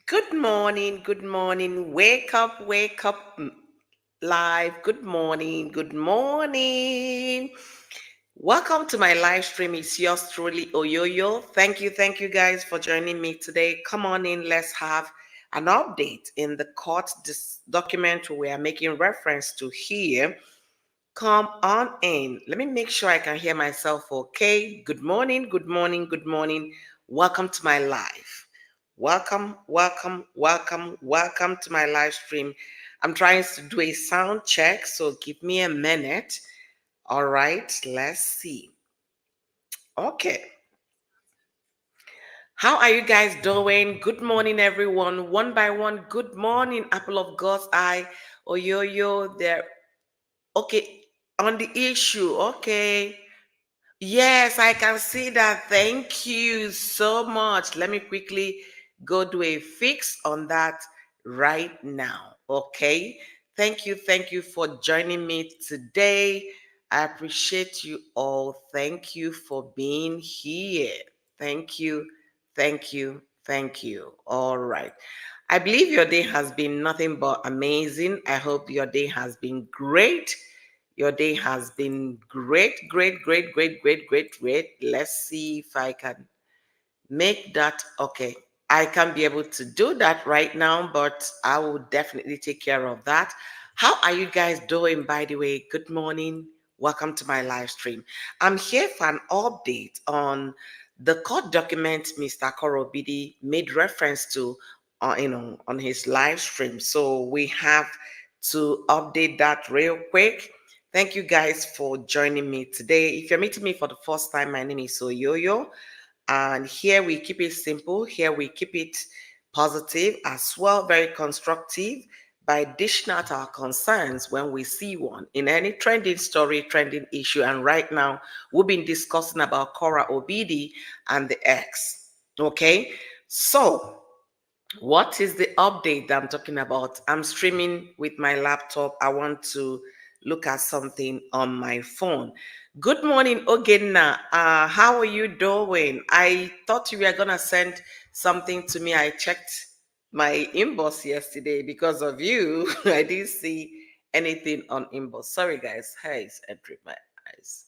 Good morning. Wake up live. Good morning. Welcome to my live stream. It's yours truly, Oyoyo. Thank you guys for joining me today. Come on in, let's have an update in the court document we are making reference to here. Come on in. Let me make sure I can hear myself okay. Good morning. Welcome to my live. Welcome to my live stream. I'm trying to do a sound check, so give me a minute. All right, let's see. Okay. How are you guys doing? Good morning, everyone. One by one, good morning, Apple of God's Eye. Oyoyo, there. Okay, on the issue. Okay. Yes, I can see that. Thank you so much. Let me quickly go do a fix on that right now. Okay. Thank you for joining me today. I appreciate you all. Thank you for being here. Thank you, thank you. All right. I believe your day has been nothing but amazing. I hope your day has been great. Your day has been great. Let's see if I can make that. Okay. I can't be able to do that right now, but I will definitely take care of that. How are you guys doing, by the way? Good morning. Welcome to my live stream. I'm here for an update on the court document Mr. Korobidi made reference to on his live stream. So we have to update that real quick. Thank you guys for joining me today. If you're meeting me for the first time, my name is Oyoyo. And here we keep it simple. Here we keep it positive as well, very constructive by dishing out our concerns when we see one in any trending story, trending issue. And right now, we've been discussing about Cora Obidi and the ex. Okay, so what is the update that I'm talking about? I'm streaming with my laptop. I want to look at something on my phone. Good morning, Ogena. How are you doing? I thought you were gonna send something to me. I checked my inbox yesterday because of you. I didn't see anything on inbox. Sorry, guys. Hey, it's entering my eyes.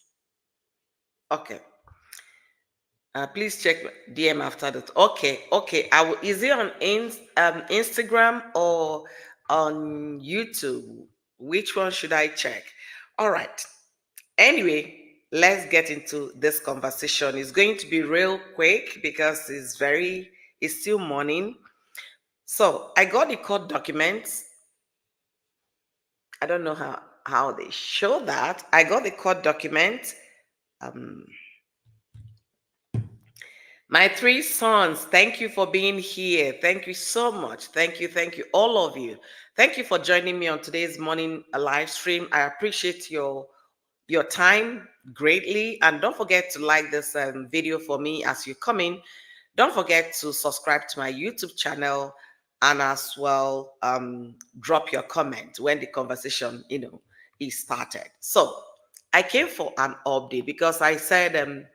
Okay. Please check DM after that. Okay. I will. Is it on Instagram or on YouTube? Which one should I check? All right. Anyway, let's get into this conversation. It's going to be real quick because it's still morning. So I got the court documents. I don't know how they show that. I got the court document. Um, My three sons, thank you for being here. Thank you so much. Thank you, all of you. Thank you for joining me on today's morning live stream. I appreciate your time greatly. And don't forget to like this video for me as you come in. Don't forget to subscribe to my YouTube channel and as well drop your comment when the conversation, is started. So I came for an update because I said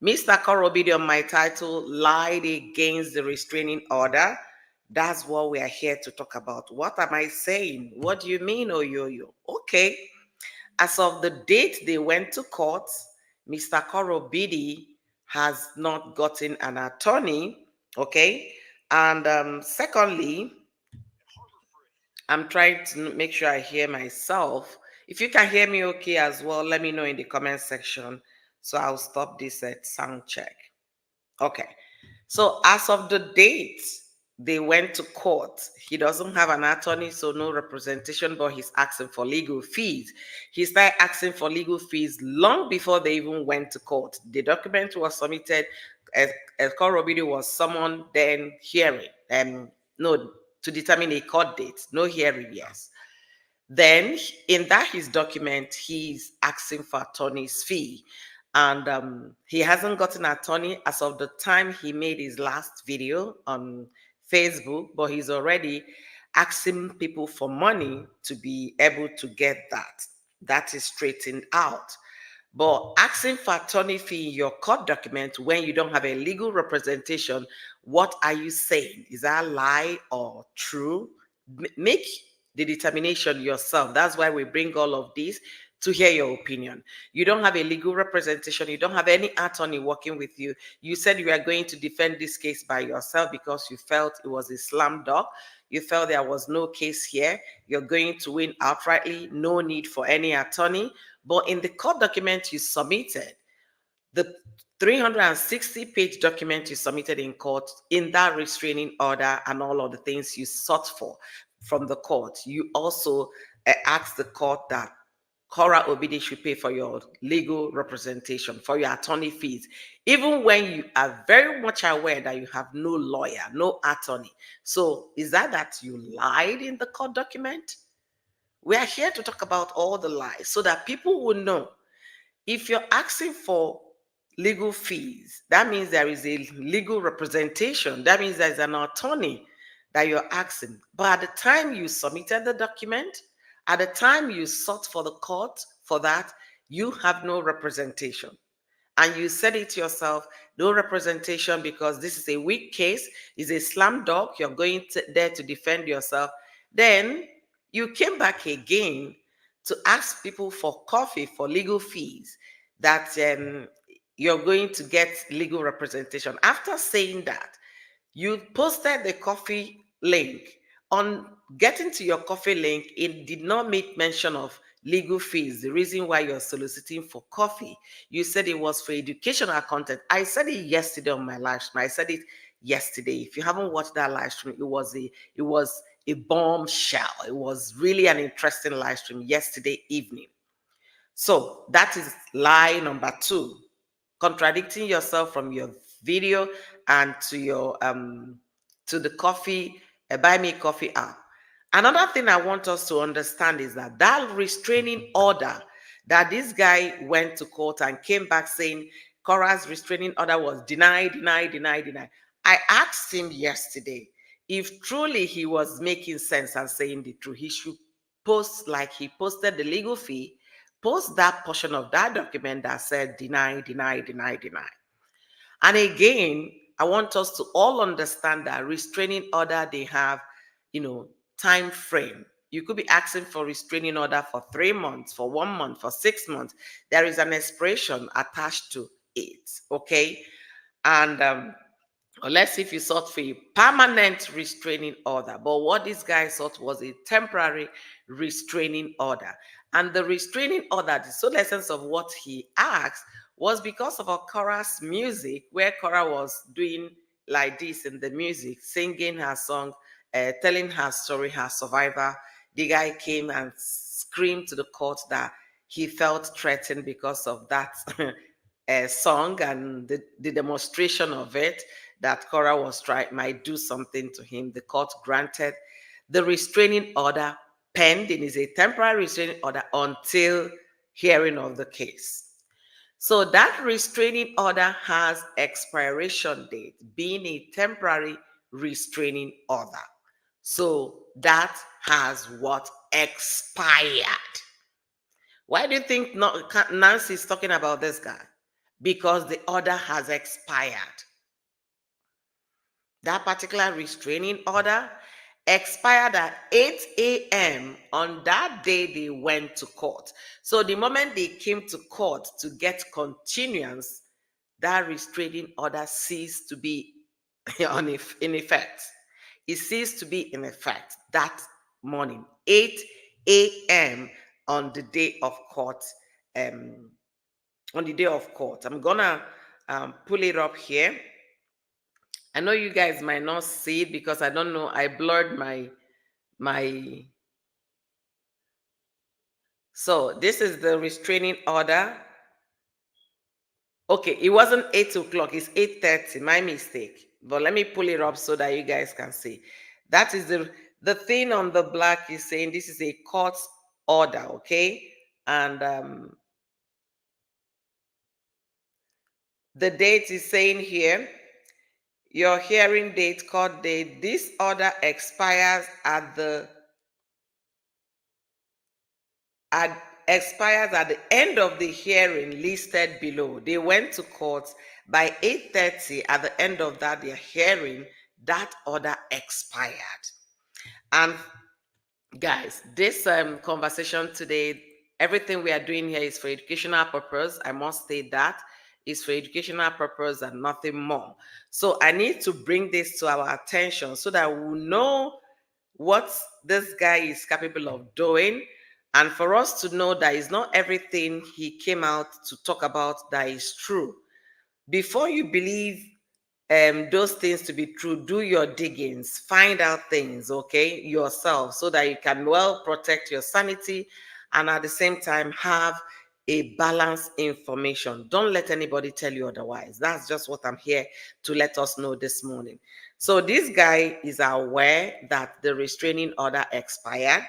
Mr. Korobidi on my title lied against the restraining order. That's what we are here to talk about. What am I saying? What do you mean, Oyoyo? Okay. As of the date they went to court, Mr. Korobidi has not gotten an attorney. Okay. And secondly, I'm trying to make sure I hear myself. If you can hear me okay as well, let me know in the comment section. So I'll stop this sound check. Okay. So as of the date they went to court, he doesn't have an attorney, so no representation, but he's asking for legal fees. He started asking for legal fees long before they even went to court. The document was submitted, as Korobidi was summoned, then hearing. No, to determine a court date. No hearing, yes. Then in that his document, he's asking for attorney's fee. And he hasn't gotten an attorney as of the time he made his last video on Facebook, but he's already asking people for money to be able to get that. That is straightened out. But asking for attorney fee in your court document when you don't have a legal representation, what are you saying? Is that a lie or true? Make the determination yourself. That's why we bring all of this to hear your opinion. You don't have a legal representation. You don't have any attorney working with you. You said you are going to defend this case by yourself because you felt it was a slam dunk. You felt there was no case here. You're going to win outrightly. No need for any attorney. But in the court document you submitted, the 360-page document you submitted in court, in that restraining order and all of the things you sought for from the court, you also asked the court that Cora Obidi should pay for your legal representation, for your attorney fees, even when you are very much aware that you have no lawyer, no attorney. So is that you lied in the court document? We are here to talk about all the lies so that people will know. If you're asking for legal fees, that means there is a legal representation. That means there's an attorney that you're asking. But at the time you submitted the document, at the time you sought for the court for that, you have no representation. And you said it yourself, no representation because this is a weak case, is a slam dunk, you're going there to defend yourself. Then you came back again to ask people for coffee for legal fees, that you're going to get legal representation. After saying that, you posted the coffee link. On getting to your coffee link, it did not make mention of legal fees, the reason why you're soliciting for coffee. You said it was for educational content. I said it yesterday on my live stream. I said it yesterday. If you haven't watched that live stream, it was a bombshell. It was really an interesting live stream yesterday evening. So that is lie number 2, contradicting yourself from your video and to your to the coffee buy me coffee app. Another thing I want us to understand is that that restraining order that this guy went to court and came back saying Cora's restraining order was denied, denied, denied, denied. I asked him yesterday if truly he was making sense and saying the truth. He should post, like he posted the legal fee, post that portion of that document that said deny, deny, deny, deny. And again, I want us to all understand that restraining order, they have, time frame. You could be asking for restraining order for 3 months, for 1 month, for 6 months. There is an expiration attached to it, okay? And or let's see if you sought for a permanent restraining order. But what this guy sought was a temporary restraining order. And the restraining order, the sole essence of what he asked, was because of Cora's music, where Cora was doing like this in the music, singing her song, telling her story, her survivor. The guy came and screamed to the court that he felt threatened because of that song and the demonstration of it, that Cora was might do something to him. The court granted the restraining order. Pending is a temporary restraining order until hearing of the case. So that restraining order has expiration date, being a temporary restraining order. So that has what? Expired. Why do you think Nancy is talking about this guy? Because the order has expired. That particular restraining order expired at 8 a.m. on that day they went to court. So the moment they came to court to get continuance, that restraining order ceased to be in effect. It ceased to be in effect that morning, 8 a.m. on the day of court. On the day of court, I'm gonna pull it up here. I know you guys might not see it because I don't know. I blurred my. So this is the restraining order. Okay, it wasn't 8 o'clock. It's 8:30. My mistake. But let me pull it up so that you guys can see. That is the thing on the black is saying this is a court order. Okay, and the date is saying here. Your hearing date, court date. This order expires at expires at the end of the hearing listed below. They went to court by 8:30. At the end of that their hearing, that order expired. And guys, this conversation today, everything we are doing here is for educational purpose. I must state that is for educational purpose and nothing more. So I need to bring this to our attention so that we know what this guy is capable of doing, and for us to know that it's not everything he came out to talk about that is true. Before you believe those things to be true, do your diggings, find out things, okay, yourself, so that you can well protect your sanity and at the same time have a balanced information. Don't let anybody tell you otherwise. That's just what I'm here to let us know this morning. So this guy is aware that the restraining order expired,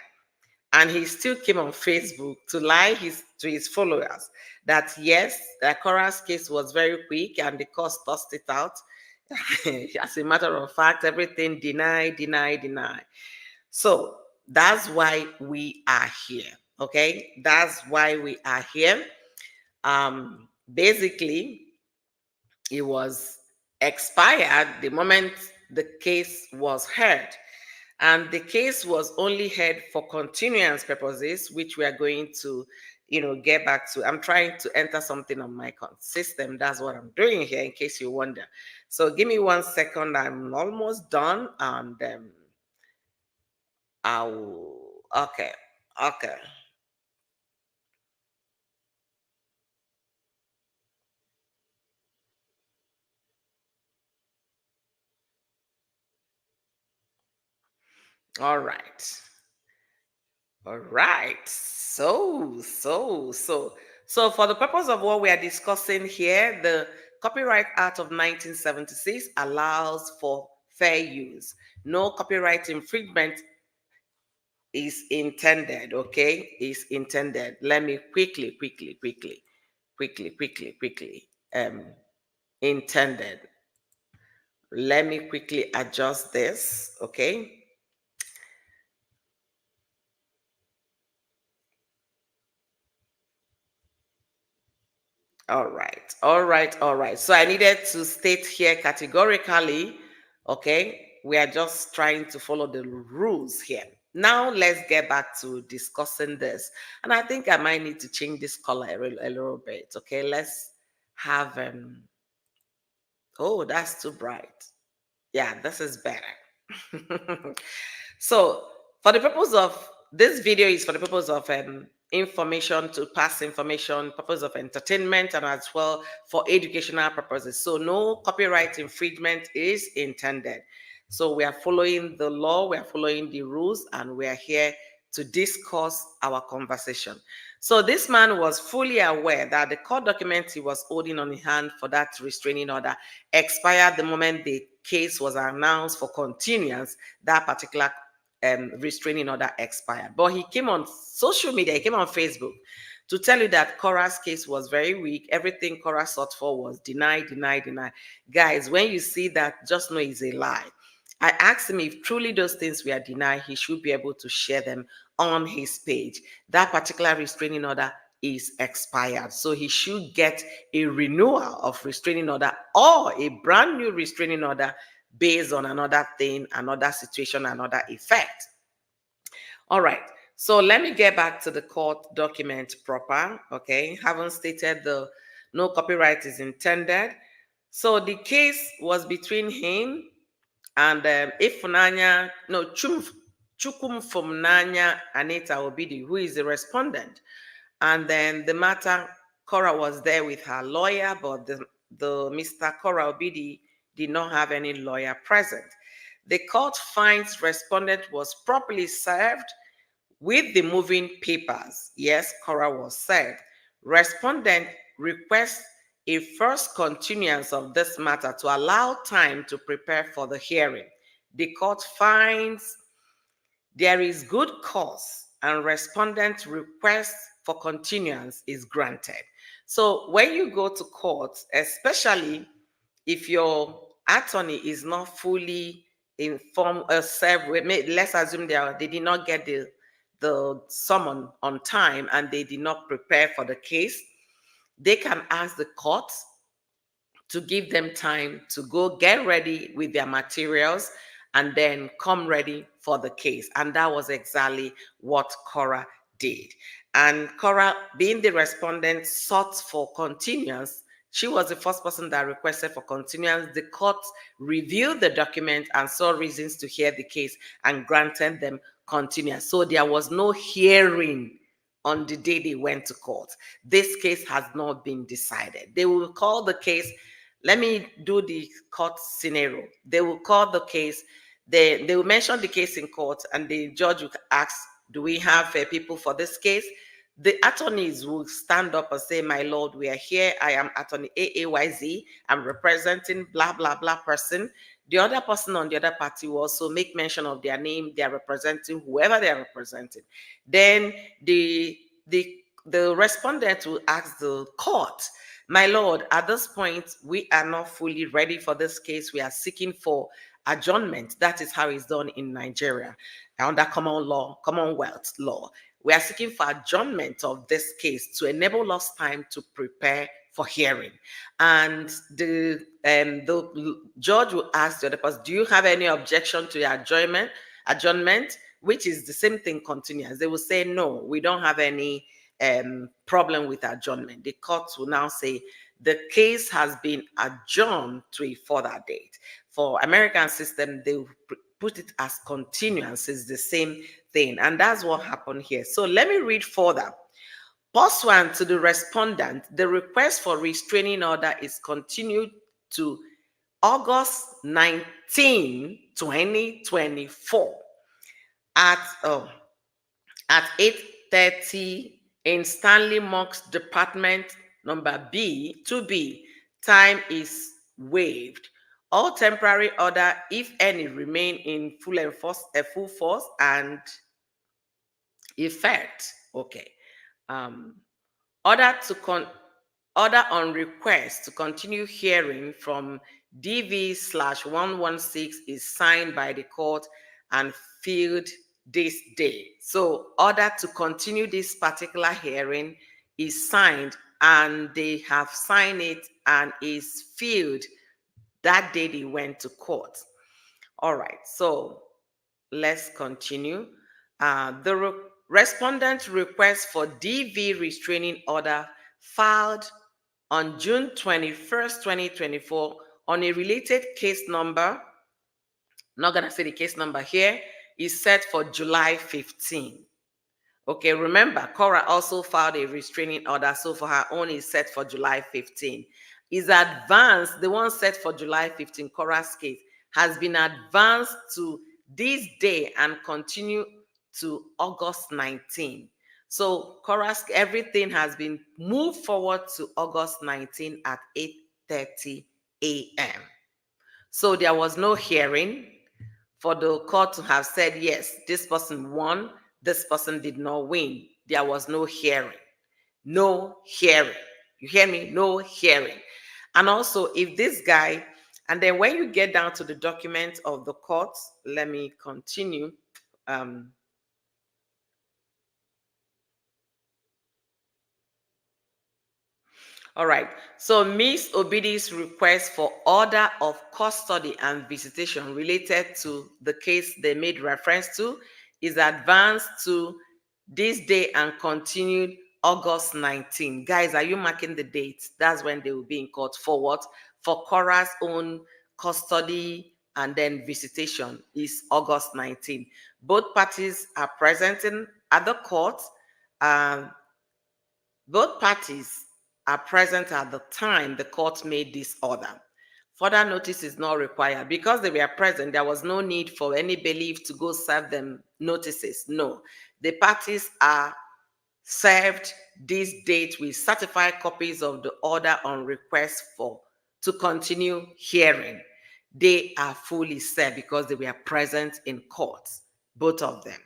and he still came on Facebook to lie to his followers that yes, the Cora's case was very quick and the court tossed it out. As a matter of fact, everything deny, deny, deny. So that's why we are here. Okay, that's why we are here. Basically, it was expired the moment the case was heard. And the case was only heard for continuance purposes, which we are going to, get back to. I'm trying to enter something on my system. That's what I'm doing here, in case you wonder. So give me 1 second. I'm almost done, and I'll. Okay, okay. All right. All right. So for the purpose of what we are discussing here, the Copyright Act of 1976 allows for fair use. No copyright infringement is intended, okay? Is intended. Let me quickly. Intended. Let me quickly adjust this, okay? All right. So I needed to state here categorically, okay? We are just trying to follow the rules here. Now let's get back to discussing this. And I think I might need to change this color a little bit, okay? Let's have, oh, that's too bright. Yeah, this is better. So, for the purpose of this video is for the purpose of information, to pass information, purpose of entertainment, and as well for educational purposes. So no copyright infringement is intended. So we are following the law, we are following the rules, and we are here to discuss our conversation. So this man was fully aware that the court document he was holding on his hand for that restraining order expired the moment the case was announced for continuance. That particular restraining order expired. But he came on social media, he came on Facebook to tell you that Cora's case was very weak. Everything Cora sought for was denied. Guys, when you see that, just know it's a lie. I asked him if truly those things were denied, he should be able to share them on his page. That particular restraining order is expired. So he should get a renewal of restraining order or a brand new restraining order based on another thing, another situation, another effect. All right. So let me get back to the court document proper. Okay. Haven't stated the no copyright is intended. So the case was between him and Ifunanya, no, Chukum Fumnanya Anita Obidi, who is the respondent. And then the matter, Cora was there with her lawyer, but the Mr. Cora Obidi did not have any lawyer present. The court finds respondent was properly served with the moving papers. Yes, Cora was served. Respondent requests a first continuance of this matter to allow time to prepare for the hearing. The court finds there is good cause and respondent request for continuance is granted. So when you go to court, especially if your attorney is not fully informed or served with, let's assume they did not get the summon on time and they did not prepare for the case, they can ask the court to give them time to go get ready with their materials and then come ready for the case. And that was exactly what Cora did. And Cora, being the respondent, sought for continuance. She was the first person that requested for continuance. The court reviewed the document and saw reasons to hear the case and granted them continuance. So there was no hearing on the day they went to court. This case has not been decided. They will call the case. Let me do the court scenario. They will call the case, they will mention the case in court, and the judge will ask, do we have people for this case? The attorneys will stand up and say, my lord, we are here. I am attorney AAYZ. I'm representing blah, blah, blah person. The other person on the other party will also make mention of their name. They are representing whoever they are representing. Then the respondent will ask the court, my lord, at this point, we are not fully ready for this case. We are seeking for adjournment. That is how it's done in Nigeria under common law, Commonwealth law. We are seeking for adjournment of this case to enable us time to prepare for hearing. And the judge will ask the other person, do you have any objection to the adjournment, which is the same thing, continuous. They will say, no, we don't have any problem with adjournment. The courts will now say the case has been adjourned to a further date. For American system, they will put it as continuance. It's the same thing. And that's what happened here. So let me read further. Pursuant to the respondent, the request for restraining order is continued to August 19, 2024 at 8:30 in Stanley Mock's department number B, 2B. Time is waived. All temporary order, if any, remain in full force and effect. Okay. Order on request to continue hearing from DV/116 is signed by the court and filed this day. So order to continue this particular hearing is signed, and they have signed it and is filed that day they went to court. All right, so let's continue. The respondent request for DV restraining order filed on June 21st, 2024 on a related case number, not gonna say the case number here, is set for July 15. Okay, remember, Cora also filed a restraining order, so for her own is set for July 15. Is advanced, the one set for July 15, Cora's case, has been advanced to this day and continue to August 19. So Cora's, everything has been moved forward to August 19 at 8:30 a.m. So there was no hearing for the court to have said, yes, this person won, this person did not win. There was no hearing. No hearing. You hear me? No hearing. And also, if this guy, and then when you get down to the document of the court, let me continue. All right. So Miss Obidi's request for order of custody and visitation related to the case they made reference to is advanced to this day and continued August 19. Guys, are you marking the dates? That's when they will be in court for what? For Cora's own custody and then visitation is August 19. Both parties are present at the court. Both parties are present at the time the court made this order. Further notice is not required. Because they were present, there was no need for any bailiff to go serve them notices. No. The parties are served this date with certified copies of the order on request to continue hearing. They are fully served because they were present in court, both of them.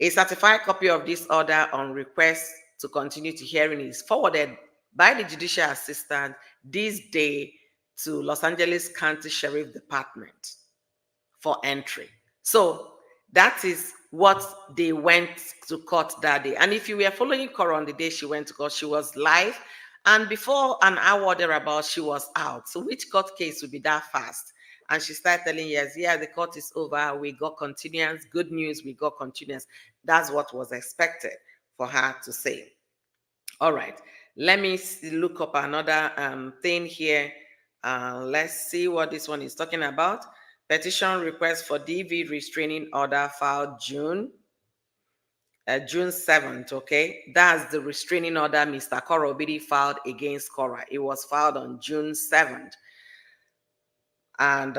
A certified copy of this order on request to continue to hearing is forwarded by the judicial assistant this day to Los Angeles County Sheriff Department for entry. So that is what they went to court that day. And if you were following Cora on the day she went to court, she was live. And before an hour thereabout, she was out. So which court case would be that fast? And she started telling us, yeah, the court is over. We got continuance. Good news, we got continuance. That's what was expected for her to say. All right. Let me look up another thing here. Let's see what this one is talking about. Petition request for DV restraining order filed June 7th, okay? That's the restraining order Mr. Cora Obidi filed against Cora. It was filed on June 7th. And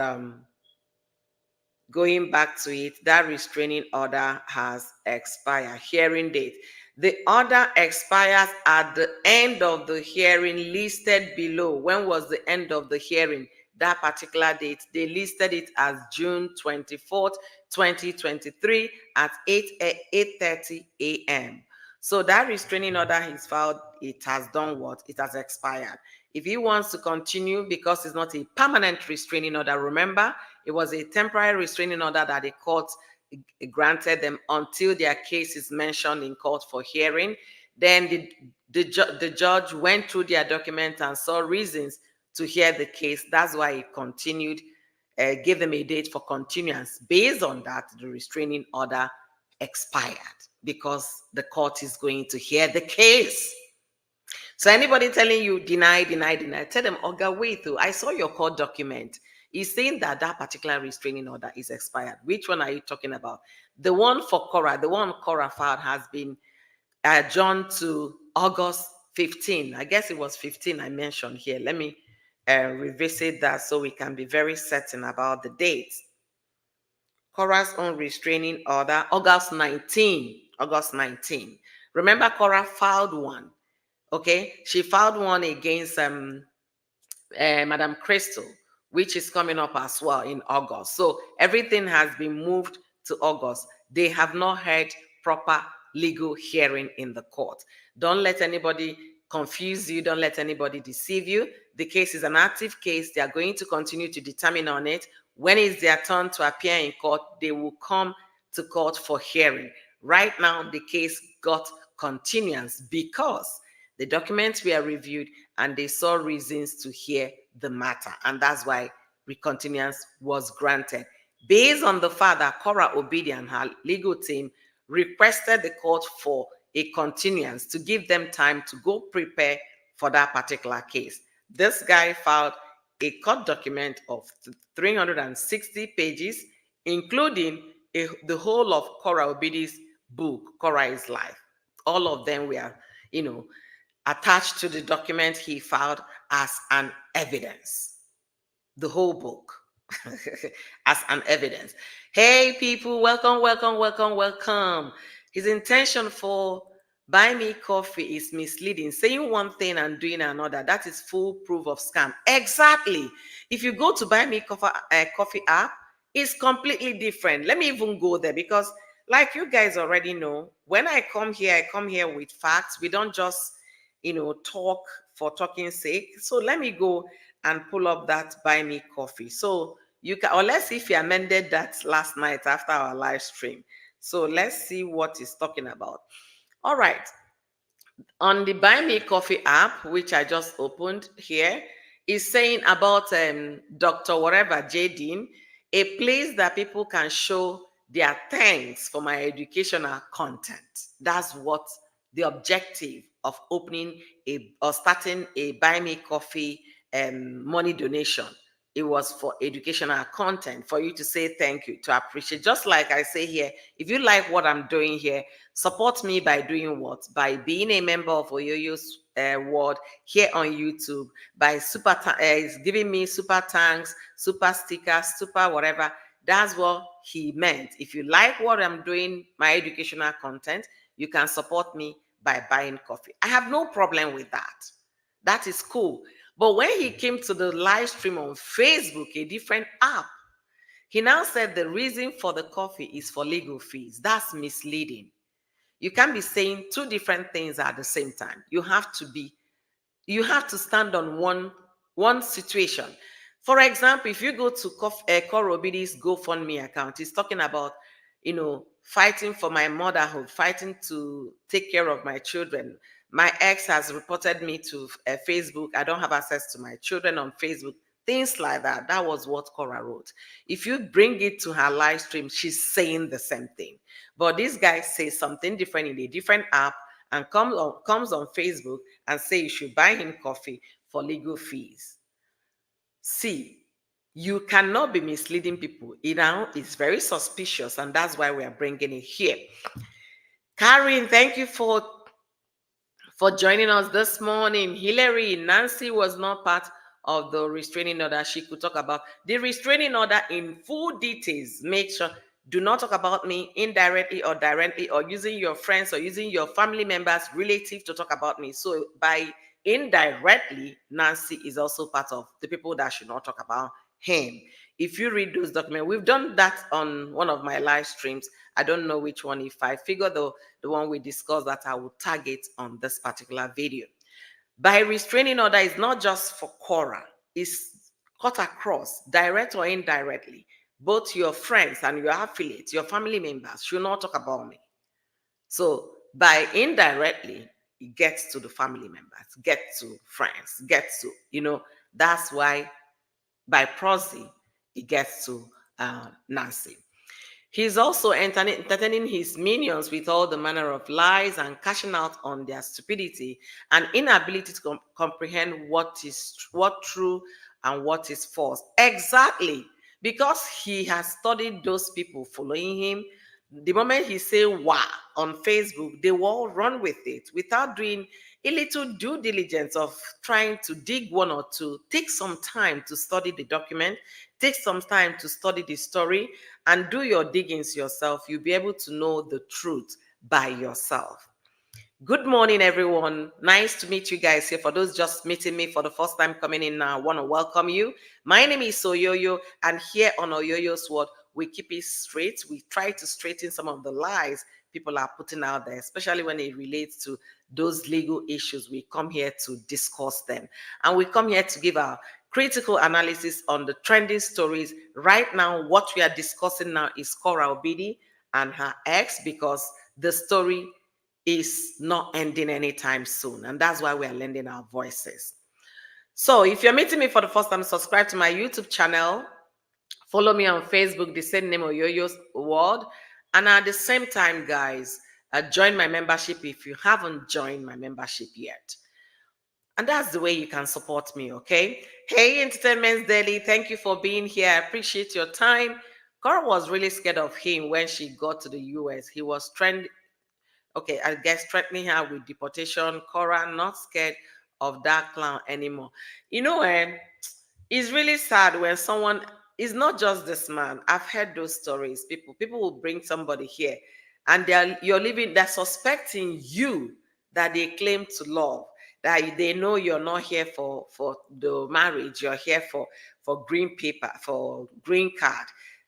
going back to it, that restraining order has expired. Hearing date. The order expires at the end of the hearing listed below. When was the end of the hearing? That particular date. They listed it as June 24th, 2023 at 8:30 a.m. So that restraining order is filed. It has done what? It has expired. If he wants to continue, because it's not a permanent restraining order, remember, it was a temporary restraining order that the court granted them until their case is mentioned in court for hearing. Then the judge went through their document and saw reasons to hear the case. That's why he continued, gave them a date for continuance. Based on that, the restraining order expired because the court is going to hear the case. So anybody telling you deny, tell them, Oga, wait, though, I saw your court document. He's saying that that particular restraining order is expired. Which one are you talking about? The one for Cora, the one Cora filed has been adjourned to August 15. I guess it was 15 I mentioned here. Let me revisit that so we can be very certain about the dates. Cora's own restraining order, August 19. August 19. Remember, Cora filed one. Okay, she filed one against Madam Crystal, which is coming up as well in August. So everything has been moved to August. They have not had proper legal hearing in the court. Don't let anybody confuse you. Don't let anybody deceive you. The case is an active case. They are going to continue to determine on it. When it's their turn to appear in court, they will come to court for hearing. Right now, the case got continuance because the documents were reviewed and they saw reasons to hear the matter. And that's why continuance was granted. Based on the fact that Cora Obidi and her legal team requested the court for a continuance to give them time to go prepare for that particular case. This guy filed a court document of 360 pages, including the whole of Cora Obidi's book, Cora is Life. All of them were, attached to the document he filed as an evidence. The whole book as an evidence. Hey people, welcome, welcome, welcome, welcome. His intention for buy me coffee is misleading. Saying one thing and doing another, that is full proof of scam. Exactly. If you go to buy me coffee app, it's completely different. Let me even go there because like you guys already know, when I come here with facts. We don't just talk for talking's sake. So let me go and pull up that buy me coffee. So you can, or let's see if you amended that last night after our live stream. So let's see what it's talking about. All right. On the buy me coffee app, which I just opened here, is saying about Dr. whatever J. Dean, a place that people can show their thanks for my educational content. That's what the objective of opening or starting a buy me coffee money donation. It was for educational content, for you to say thank you, to appreciate. Just like I say here, if you like what I'm doing here, support me by doing what? By being a member of Oyoyo's World here on YouTube, by giving me super thanks, super stickers, super whatever. That's what he meant. If you like what I'm doing, my educational content, you can support me by buying coffee. I have no problem with that. That is cool. But when he came to the live stream on Facebook, a different app, he now said the reason for the coffee is for legal fees. That's misleading. You can't be saying two different things at the same time. You have to stand on one situation. For example, if you go to Cora Obidi's GoFundMe account, he's talking about fighting for my motherhood, fighting to take care of my children. My ex has reported me to Facebook. I don't have access to my children on Facebook. Things like that. That was what Cora wrote. If you bring it to her live stream, she's saying the same thing. But this guy says something different in a different app and comes on Facebook and say you should buy him coffee for legal fees. See, you cannot be misleading people. It's very suspicious, and that's why we are bringing it here. Karen, thank you for joining us this morning. Hillary, Nancy was not part of the restraining order. She could talk about the restraining order in full details. Make sure, do not talk about me indirectly or directly, or using your friends or using your family members, relative to talk about me. So by indirectly, Nancy is also part of the people that should not talk about him. If you read those documents, we've done that on one of my live streams. I don't know which one. If I figure the one we discussed, that I will target on this particular video. By restraining order is not just for Cora, it's cut across, direct or indirectly. Both your friends and your affiliates, your family members should not talk about me. So by indirectly, it gets to the family members, gets to friends, gets to, that's why by proxy, it gets to Nancy. He's also entertaining his minions with all the manner of lies and cashing out on their stupidity and inability to comprehend what true and what is false. Exactly. Because he has studied those people following him. The moment he say "wah" on Facebook, they will all run with it without doing a little due diligence of trying to dig one or two. Take some time to study the document, take some time to study the story, and do your diggings yourself. You'll be able to know the truth by yourself. Good morning, everyone. Nice to meet you guys here. For those just meeting me for the first time coming in now, I want to welcome you. My name is Oyoyo, and here on Oyoyo's World, we keep it straight. We try to straighten some of the lies people are putting out there, especially when it relates to those legal issues. We come here to discuss them. And we come here to give our critical analysis on the trending stories. Right now, what we are discussing now is Cora Obidi and her ex, because the story is not ending anytime soon. And that's why we are lending our voices. So if you're meeting me for the first time, subscribe to my YouTube channel. Follow me on Facebook, the same name, Oyoyo's World. And at the same time, guys, join my membership if you haven't joined my membership yet. And that's the way you can support me, okay? Hey, Entertainment Daily, thank you for being here. I appreciate your time. Cora was really scared of him when she got to the US. He was threatening her with deportation. Cora, not scared of that clown anymore. It's really sad when someone, it's not just this man. I've heard those stories. People will bring somebody here and they're suspecting you that they claim to love, that they know you're not here for the marriage, you're here for green paper, for green card.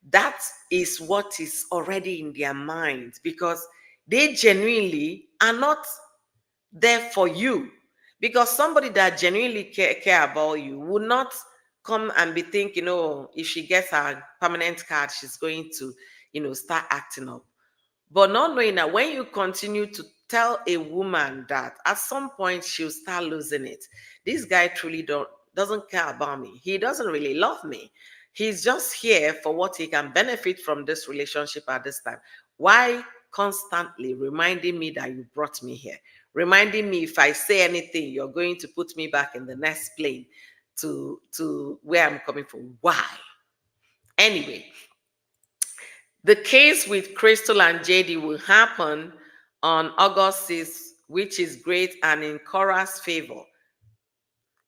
That is what is already in their minds, because they genuinely are not there for you. Because somebody that genuinely care about you would not come and be thinking, oh, if she gets her permanent card, she's going to, start acting up. But not knowing that when you continue to tell a woman that at some point she'll start losing it, this guy truly doesn't care about me. He doesn't really love me. He's just here for what he can benefit from this relationship at this time. Why constantly reminding me that you brought me here? Reminding me if I say anything, you're going to put me back in the next plane to where I'm coming from. Why? Anyway, the case with Crystal and JD will happen on August 6th, which is great and in Cora's favor.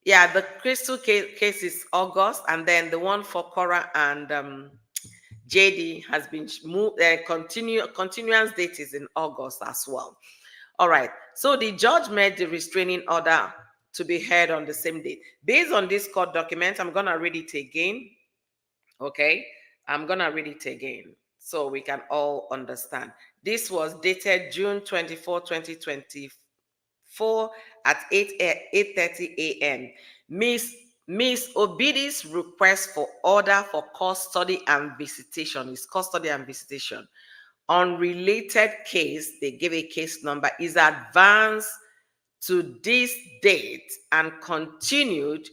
Yeah, the Crystal case is August, and then the one for Cora and JD has been moved. Continuance date is in August as well. All right. So the judge made the restraining order to be heard on the same date. Based on this court document, I'm gonna read it again. Okay, I'm gonna read it again so we can all understand. This was dated June 24, 2024 at 8:30 a.m. Miss Obidi's request for order for custody and visitation is custody and visitation unrelated case, they give a case number, is advanced to this date and continued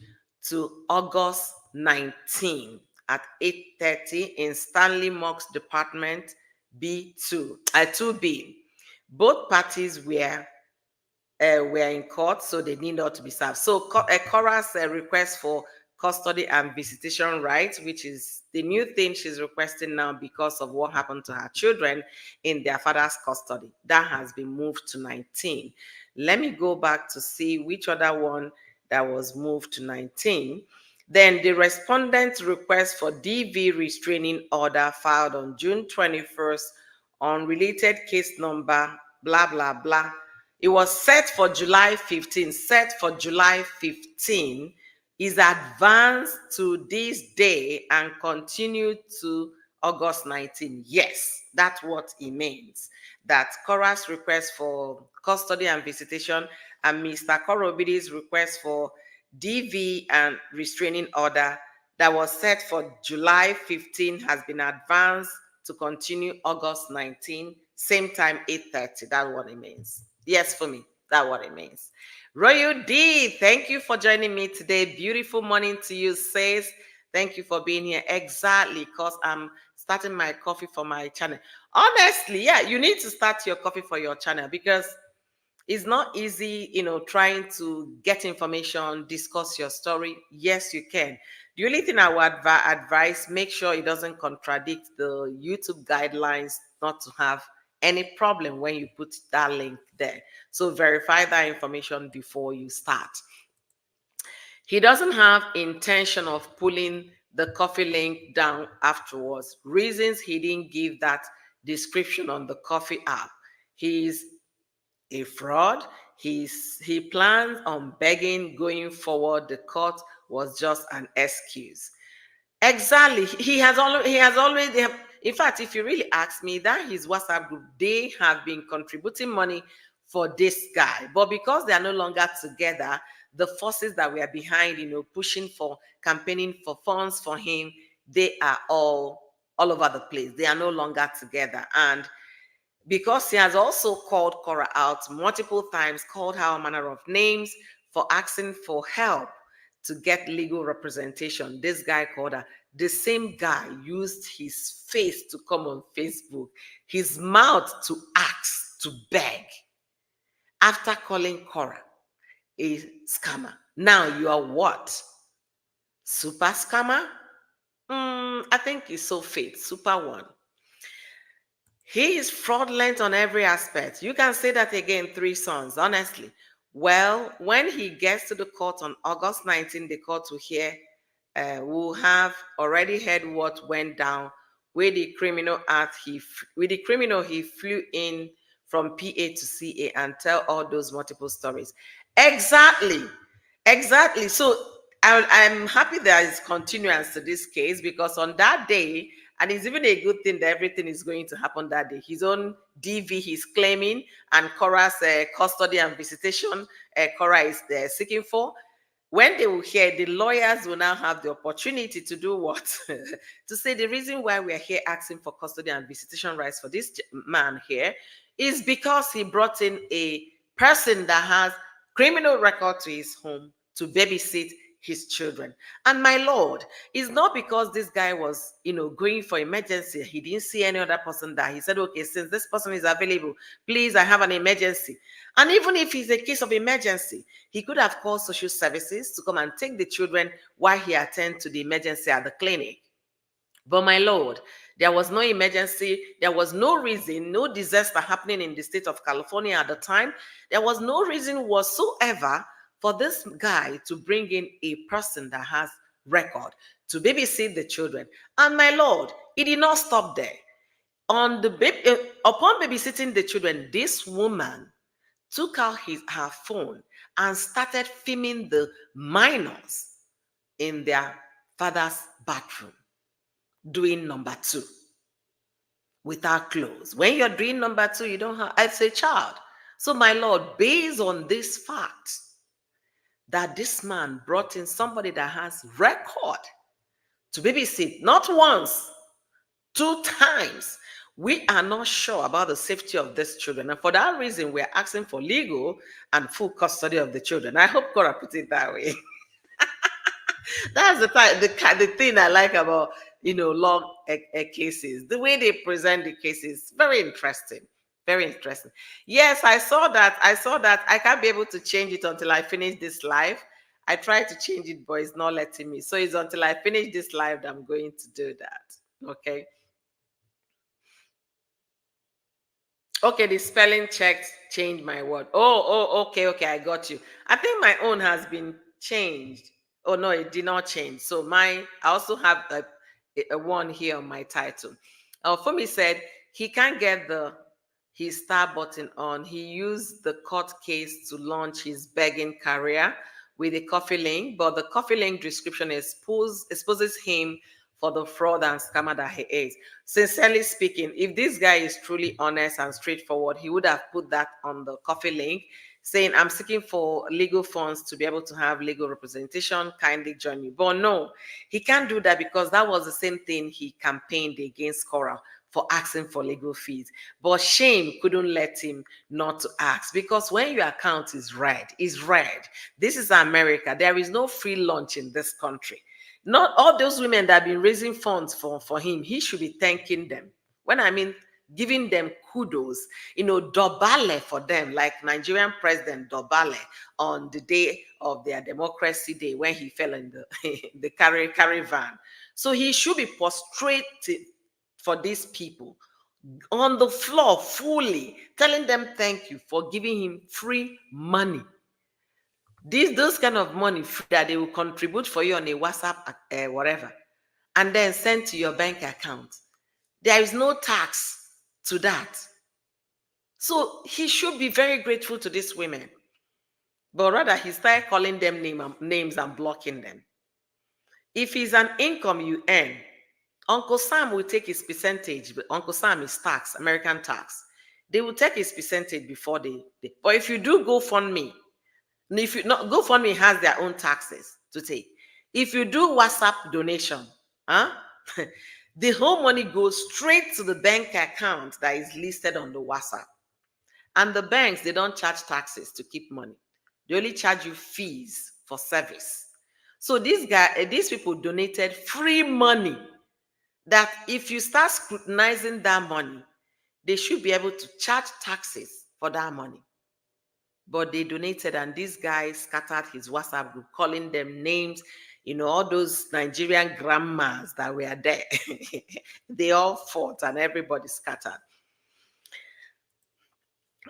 to August 19 at 8:30 in Stanley Mock's Department B2, 2B. Both parties were in court, so they need not to be served. So, Cora's request for custody and visitation rights, which is the new thing she's requesting now because of what happened to her children in their father's custody, that has been moved to 19. Let me go back to see which other one that was moved to 19. Then the respondent's request for DV restraining order filed on June 21st on related case number, blah, blah, blah. It was set for July 15, is advanced to this day and continued to August 19. Yes, that's what it means. That Cora's request for custody and visitation and Mr. Korobidi's request for DV and restraining order that was set for July 15 has been advanced to continue August 19, same time, 8:30. That's what it means. Yes, for me, that's what it means. Royal D, thank you for joining me today. Beautiful morning to you, sis. Thank you for being here. Exactly, because I'm starting my coffee for my channel. Honestly, yeah, you need to start your coffee for your channel because it's not easy, trying to get information, discuss your story. Yes, you can. The only thing I would advise, make sure it doesn't contradict the YouTube guidelines not to have any problem when you put that link there. So verify that information before you start. He doesn't have intention of pulling the coffee link down afterwards. Reasons he didn't give that description on the coffee app. He's a fraud. He plans on begging going forward. The court was just an excuse. Exactly. In fact, if you really ask me, that his WhatsApp group, they have been contributing money for this guy. But because they are no longer together, the forces that were behind, pushing for, campaigning for funds for him, they are all over the place. They are no longer together. And because he has also called Cora out multiple times, called her all manner of names for asking for help to get legal representation. This guy called her. The same guy used his face to come on Facebook, his mouth to ask, to beg, after calling Cora a scammer. Now you are what? Super scammer? I think he's so fake. Super one. He is fraudulent on every aspect. You can say that again, three sons, honestly. Well, when he gets to the court on August 19, the court will hear, will have already heard what went down with the criminal act. With the criminal, he flew in from PA to CA and tell all those multiple stories. Exactly. So I'm happy there is continuance to this case because on that day, and it's even a good thing that everything is going to happen that day. His own DV he's claiming, and Cora's custody and visitation, Cora is seeking for. When they will hear, the lawyers will now have the opportunity to do what? To say the reason why we are here asking for custody and visitation rights for this man here is because he brought in a person that has criminal record to his home to babysit his children. And my Lord, it's not because this guy was, going for emergency. He didn't see any other person that he said, okay, since this person is available, please, I have an emergency. And even if it's a case of emergency, he could have called social services to come and take the children while he attended to the emergency at the clinic. But my Lord, there was no emergency. There was no reason, no disaster happening in the state of California at the time. There was no reason whatsoever for this guy to bring in a person that has record to babysit the children. And my Lord, it did not stop there. Upon babysitting the children, this woman took out her phone and started filming the minors in their father's bathroom doing number two without clothes. When you're doing number two, you don't have, as a child. So my Lord, based on this fact, that this man brought in somebody that has record to babysit, not once, two times, We are not sure about the safety of these children. And for that reason, we're asking for legal and full custody of the children. I hope Cora put it that way. That's the thing I like about law cases. The way they present the cases, very interesting. Very interesting. Yes, I saw that. I saw that. I can't be able to change it until I finish this live. I tried to change it, but it's not letting me. So it's until I finish this live that I'm going to do that. Okay. Okay, the spelling check changed my word. Okay, okay, I got you. I think my own has been changed. Oh no, it did not change. So mine, I also have a one here on my title. Fumi said he can't get his star button on. He used the court case to launch his begging career with a coffee link, but the coffee link description exposes him for the fraud and scammer that he is. Sincerely speaking, if this guy is truly honest and straightforward, he would have put that on the coffee link saying, I'm seeking for legal funds to be able to have legal representation. Kindly join me. But no, he can't do that because that was the same thing he campaigned against Cora for asking for legal fees. But shame couldn't let him not to ask because when your account is red, it's red. This is America. There is no free lunch in this country. Not all those women that have been raising funds for him, he should be thanking them. When I mean giving them kudos, dobale for them, like Nigerian President Dobale on the day of their democracy day when he fell in the caravan. So he should be prostrated for these people on the floor fully, telling them thank you for giving him free money. Those kind of money that they will contribute for you on a WhatsApp, whatever, and then send to your bank account. There is no tax to that. So he should be very grateful to these women. But rather, he started calling them names and blocking them. If it's an income you earn, Uncle Sam will take his percentage. But Uncle Sam is tax, American tax. They will take his percentage before they. But if you do GoFundMe, if you not GoFundMe has their own taxes to take. If you do WhatsApp donation, huh? The whole money goes straight to the bank account that is listed on the WhatsApp. And the banks, they don't charge taxes to keep money. They only charge you fees for service. So these people donated free money that if you start scrutinizing that money, they should be able to charge taxes for that money. But they donated, and this guy scattered his WhatsApp group, calling them names, all those Nigerian grandmas that were there. They all fought and everybody scattered.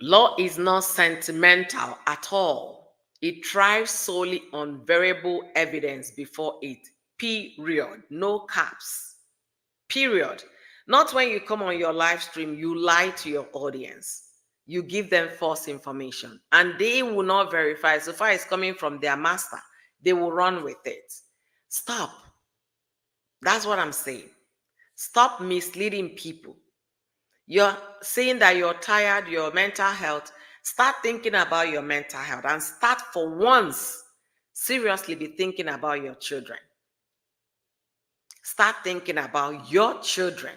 Law is not sentimental at all. It thrives solely on variable evidence before it. Period. No caps. Period. Not when you come on your live stream, you lie to your audience. You give them false information and they will not verify. So far it's coming from their master, they will run with it. Stop. That's what I'm saying. Stop misleading people. You're saying that you're tired, your mental health. Start thinking about your mental health and start for once seriously be thinking about your children. Start thinking about your children.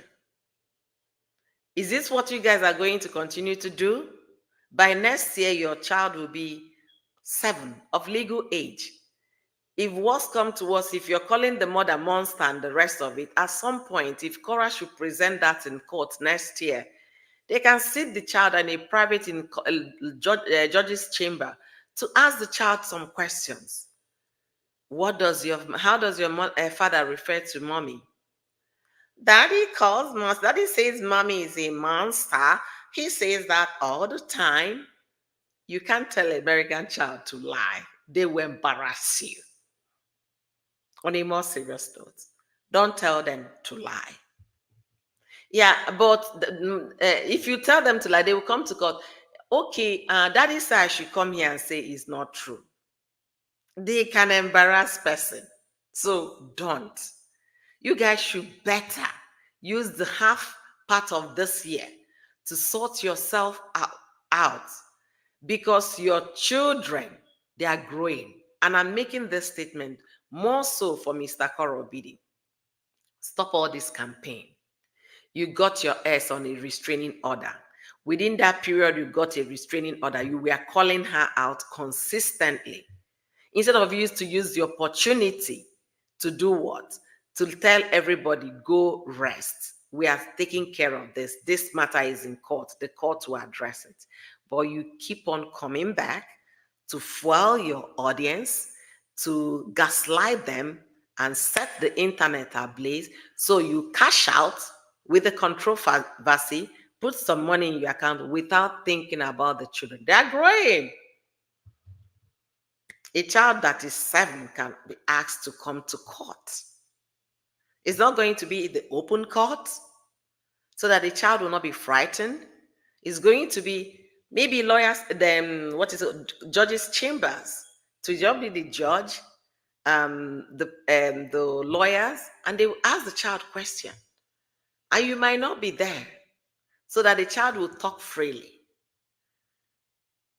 Is this what you guys are going to continue to do? By next year, your child will be 7 of legal age. If worse come to worse, if you're calling the mother monster and the rest of it, at some point, if Cora should present that in court next year, they can sit the child in a private judge's chamber to ask the child some questions. How does your father refer to mommy? Daddy says mommy is a monster. He says that all the time. You can't tell an American child to lie. They will embarrass you. On a more serious note, don't tell them to lie. Yeah, but if you tell them to lie, they will come to court. Okay, daddy said I should come here and say it's not true. They can embarrass person. So don't. You guys should better use the half part of this year to sort yourself out because your children, they are growing. And I'm making this statement more so for Mr. Korobidi. Stop all this campaign. You got your S on a restraining order. Within that period, you got a restraining order. You were calling her out consistently. Instead of you to use the opportunity to do what? To tell everybody, go rest. We are taking care of this. This matter is in court. The court will address it. But you keep on coming back to fuel your audience, to gaslight them, and set the internet ablaze. So you cash out with the controversy, put some money in your account without thinking about the children. They're growing. A child that is 7 can be asked to come to court. It's not going to be the open court so that the child will not be frightened. It's going to be maybe lawyers, then judges' chambers to just be the judge, the lawyers, and they will ask the child question. And you might not be there so that the child will talk freely.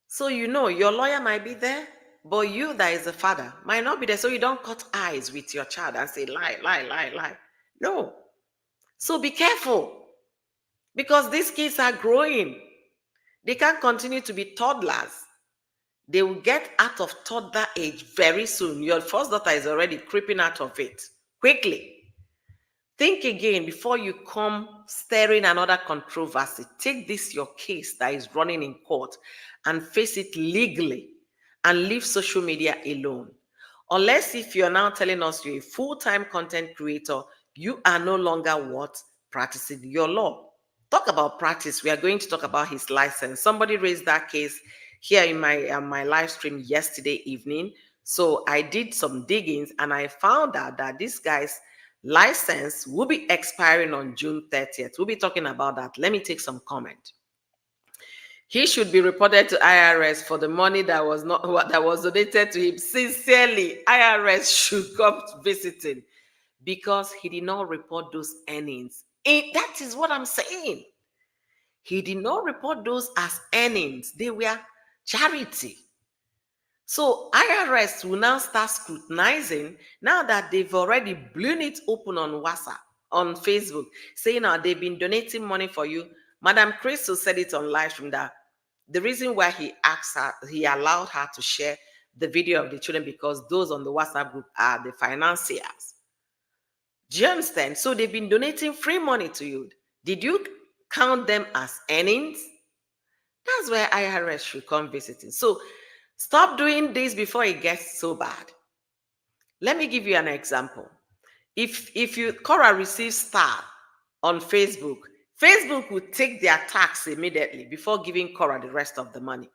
So your lawyer might be there, but you that is the father might not be there. So you don't cut eyes with your child and say, lie, lie, lie, lie. No. So be careful, because these kids are growing. They can't continue to be toddlers. They will get out of toddler age very soon. Your first daughter is already creeping out of it. Quickly. Think again before you come stirring another controversy. Take this, your case that is running in court, and face it legally and leave social media alone. Unless if you're now telling us you're a full-time content creator, you are no longer what? Practicing your law. Talk about practice. We are going to talk about his license. Somebody raised that case here in my live stream yesterday evening. So I did some diggings and I found out that this guy's license will be expiring on June 30th. We'll be talking about that. Let me take some comment. He should be reported to IRS for the money that was donated to him. Sincerely, IRS should come visit him because he did not report those earnings. That is what I'm saying. He did not report those as earnings. They were charity. So IRS will now start scrutinizing now that they've already blown it open on WhatsApp, on Facebook, saying they've been donating money for you. Madam Crystal said it on live stream that the reason why he allowed her to share the video of the children because those on the WhatsApp group are the financiers. Do you understand? So they've been donating free money to you. Did you count them as earnings? That's where IRS should come visiting. So stop doing this before it gets so bad. Let me give you an example. If Cora receives star on Facebook, Facebook will take their tax immediately before giving Cora the rest of the money.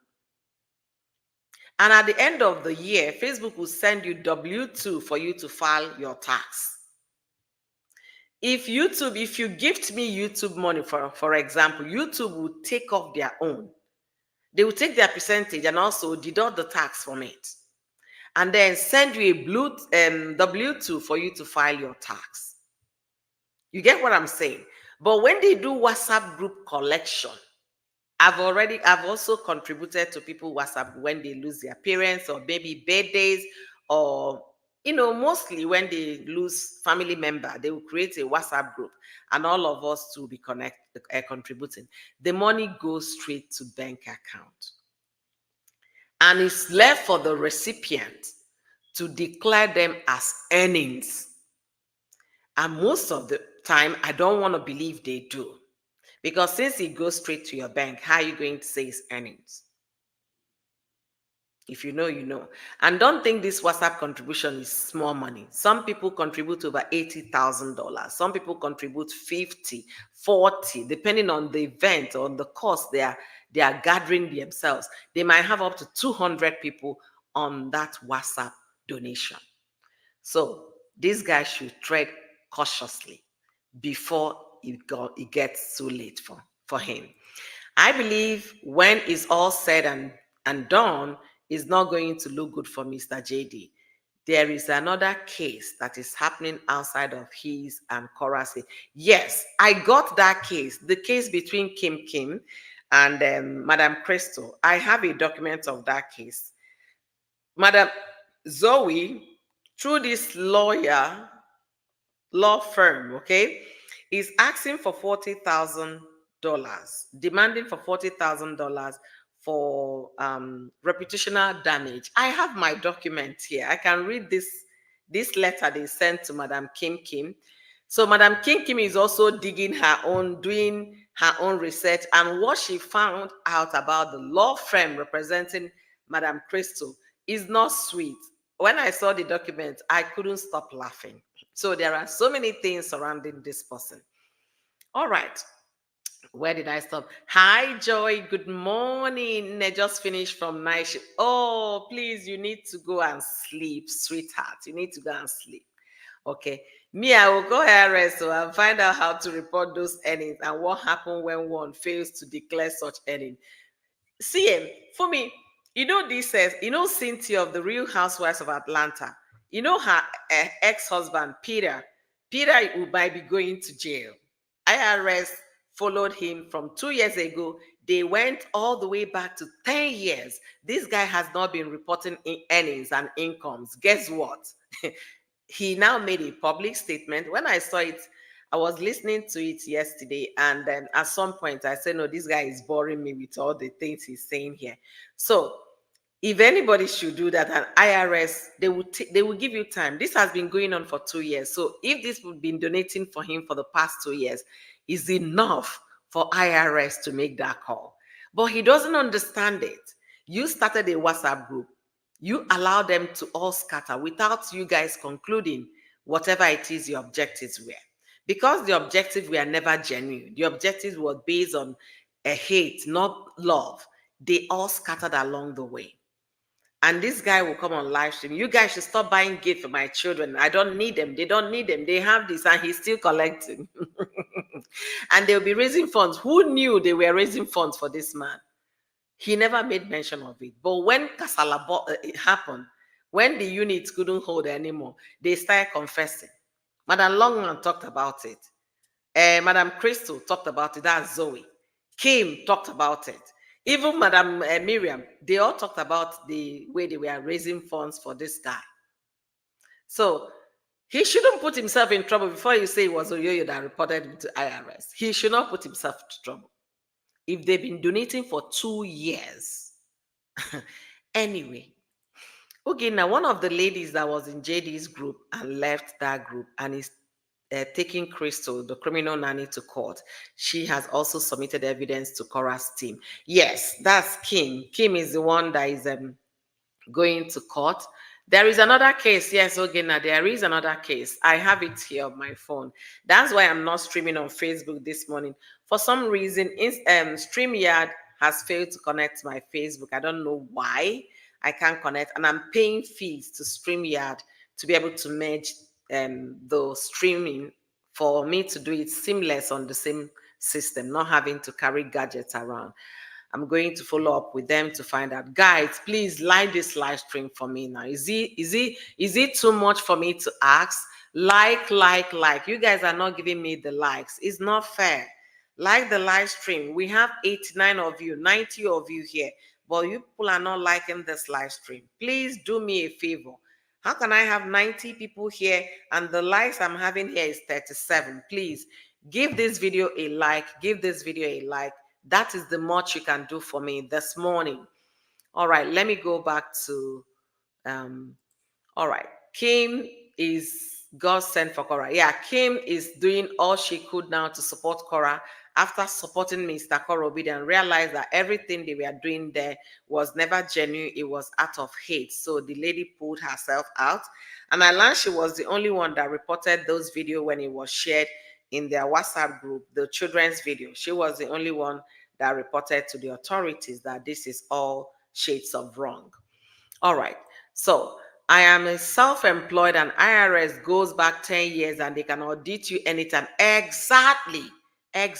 And at the end of the year, Facebook will send you W-2 for you to file your tax. If you gift me YouTube money, for example, YouTube will take off their own. They will take their percentage and also deduct the tax from it. And then send you a W-2 for you to file your tax. You get what I'm saying? But when they do WhatsApp group collection, I've also contributed to people WhatsApp when they lose their parents or maybe birthdays or, mostly when they lose family member, they will create a WhatsApp group and all of us to be contributing. The money goes straight to bank account. And it's left for the recipient to declare them as earnings. And most of the time, I don't want to believe they do. Because since it goes straight to your bank, how are you going to say it's earnings? If you know, you know. And don't think this WhatsApp contribution is small money. Some people contribute over $80,000. Some people contribute 50, 40, depending on the event or on the cost they are gathering themselves. They might have up to 200 people on that WhatsApp donation. So this guy should tread cautiously before it gets too late for him. I believe when it's all said and done, it's not going to look good for Mr. JD. There is another case that is happening outside of his and Cora's. Yes, I got that case, the case between Kim and Madam Crystal. I have a document of that case. Madam Zoe, through this law firm, okay, He's asking for $40,000, demanding for $40,000 for reputational damage. I have my document here. I can read this letter they sent to Madam Kim Kim. So Madam Kim Kim is also digging her own, doing her own research, and what she found out about the law firm representing Madam Crystal is not sweet. When I saw the document, I couldn't stop laughing. So there are so many things surrounding this person. All right. Where did I stop? Hi, Joy. Good morning. I just finished from night shift. Oh, please, you need to go and sleep, sweetheart. You need to go and sleep. Okay. Me, I will go rest so and find out how to report those earnings and what happened when one fails to declare such earning. See, for me, this says, Cynthia of the Real Housewives of Atlanta, her ex-husband, Peter. Peter who might be going to jail. IRS followed him from 2 years ago. They went all the way back to 10 years. This guy has not been reporting earnings and incomes. Guess what? He now made a public statement. When I saw it, I was listening to it yesterday, and then at some point I said, no, this guy is boring me with all the things he's saying here. So if anybody should do that, an IRS, they will give you time. This has been going on for 2 years. So if this would been donating for him for the past 2 years, is enough for IRS to make that call. But he doesn't understand it. You started a WhatsApp group. You allow them to all scatter without you guys concluding whatever it is your objectives were. Because the objectives were never genuine. The objectives were based on a hate, not love. They all scattered along the way. And this guy will come on live stream. You guys should stop buying gifts for my children. I don't need them. They don't need them. They have this, and he's still collecting. And they'll be raising funds. Who knew they were raising funds for this man? He never made mention of it. But when Kasala it happened, when the units couldn't hold anymore, they started confessing. Madam Longman talked about it. Madam Crystal talked about it. That's Zoe. Kim talked about it. Even Madam Miriam, they all talked about the way they were raising funds for this guy. So he shouldn't put himself in trouble before you say it was Oyoyo that reported him to IRS. He should not put himself to trouble. If they've been donating for 2 years. Anyway. Okay, now one of the ladies that was in JD's group and left that group and is taking Crystal, the criminal nanny, to court. She has also submitted evidence to Cora's team. Yes, that's Kim. Kim is the one that is going to court. There is another case. Yes, okay, now there is another case. I have it here on my phone. That's why I'm not streaming on Facebook this morning. For some reason, StreamYard has failed to connect to my Facebook. I don't know why I can't connect, and I'm paying fees to StreamYard to be able to merge the streaming for me to do it seamless on the same system, not having to carry gadgets around. I'm going to follow up with them to find out. Guys, please like this live stream for me now. Is it too much for me to ask? Like. You guys are not giving me the likes. It's not fair. Like the live stream. We have 89 of you, 90 of you here, but you people are not liking this live stream. Please do me a favor. How can I have 90 people here and the likes I'm having here is 37? Please give this video a like. Give this video a like. That is the much you can do for me this morning. All right, let me go back to, all right. Kim is God sent for Cora. Yeah, Kim is doing all she could now to support Cora after supporting Mr. Korobidi and realized that everything they were doing there was never genuine. It was out of hate. So the lady pulled herself out. And I learned she was the only one that reported those videos when it was shared in their WhatsApp group, the children's video. She was the only one that reported to the authorities that this is all shades of wrong. All right. So I am a self-employed and IRS goes back 10 years and they can audit you anytime. Exactly. I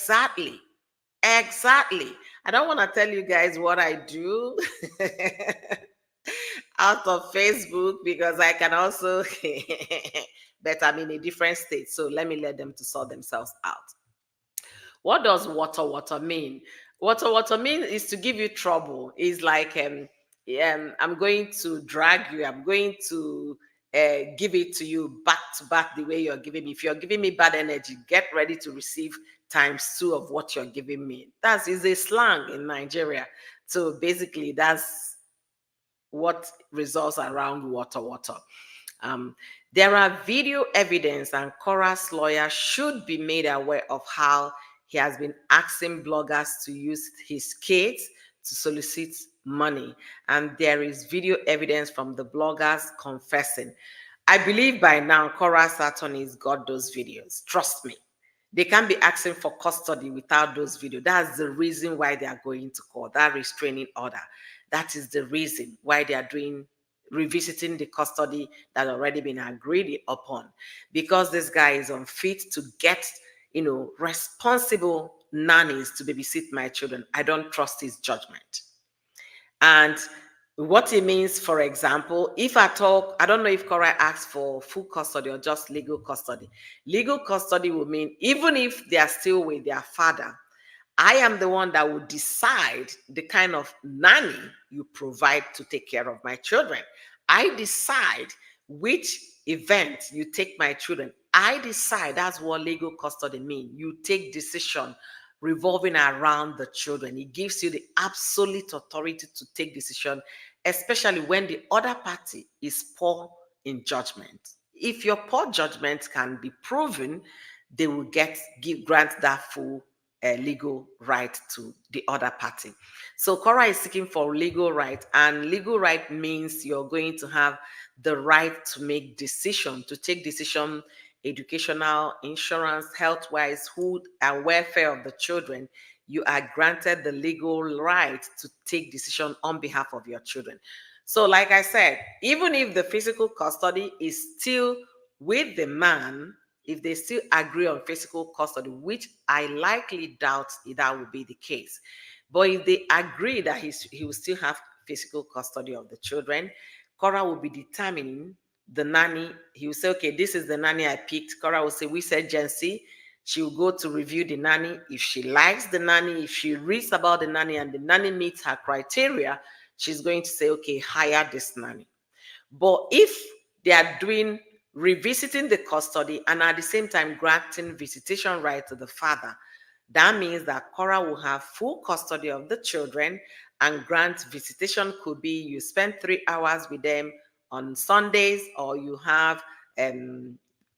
don't want to tell you guys what I do out of Facebook because I can also, but I'm in a different state. So let me let them to sort themselves out. What does water mean? Water mean is to give you trouble. It's like I'm going to drag you. I'm going to give it to you back to back the way you're giving me. If you're giving me bad energy, get ready to receive times two of what you're giving me. That is a slang in Nigeria. So basically, that's what results around water, water. Um, there are video evidence, and Cora's lawyer should be made aware of how he has been asking bloggers to use his kids to solicit money. And there is video evidence from the bloggers confessing. I believe by now Cora's attorneys got those videos. Trust me. They can't be asking for custody without those videos. That's the reason why they are going to court, that restraining order. That is the reason why they are doing revisiting the custody that already been agreed upon. Because this guy is unfit to get, responsible nannies to babysit my children. I don't trust his judgment. And what it means, for example, if I talk, I don't know if Cora asks for full custody or just legal custody. Legal custody would mean even if they are still with their father, I am the one that will decide the kind of nanny you provide to take care of my children. I decide which event you take my children. I decide. That's what legal custody means. You take decision revolving around the children. It gives you the absolute authority to take decision, especially when the other party is poor in judgment. If your poor judgment can be proven, they will grant that full legal right to the other party. So Cora is seeking for legal right, and legal right means you're going to have the right to make decision, to take decision, educational, insurance, health-wise, food and welfare of the children. You are granted the legal right to take decision on behalf of your children. So like I said, even if the physical custody is still with the man, if they still agree on physical custody, which I likely doubt that will be the case. But if they agree that he will still have physical custody of the children, Cora will be determining the nanny. He will say, okay, this is the nanny I picked. Cora will say, we said Jency. She will go to review the nanny. If she likes the nanny, if she reads about the nanny and the nanny meets her criteria, she's going to say, okay, hire this nanny. But if they are doing revisiting the custody and at the same time granting visitation right to the father, that means that Cora will have full custody of the children, and grant visitation could be you spend 3 hours with them on Sundays, or you have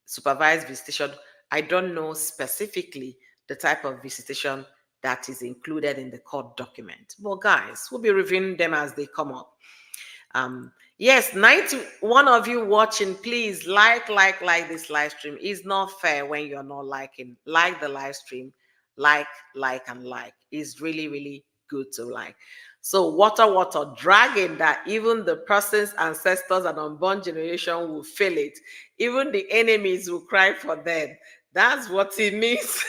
supervised visitation. I don't know specifically the type of visitation that is included in the court document. But guys, we'll be reviewing them as they come up. Yes, 91 of you watching, please like this live stream. It's not fair when you're not liking. Like the live stream, like, and like. It's really, really good to like. So water, dragging that even the person's ancestors and unborn generation will feel it. Even the enemies will cry for them. That's what it means.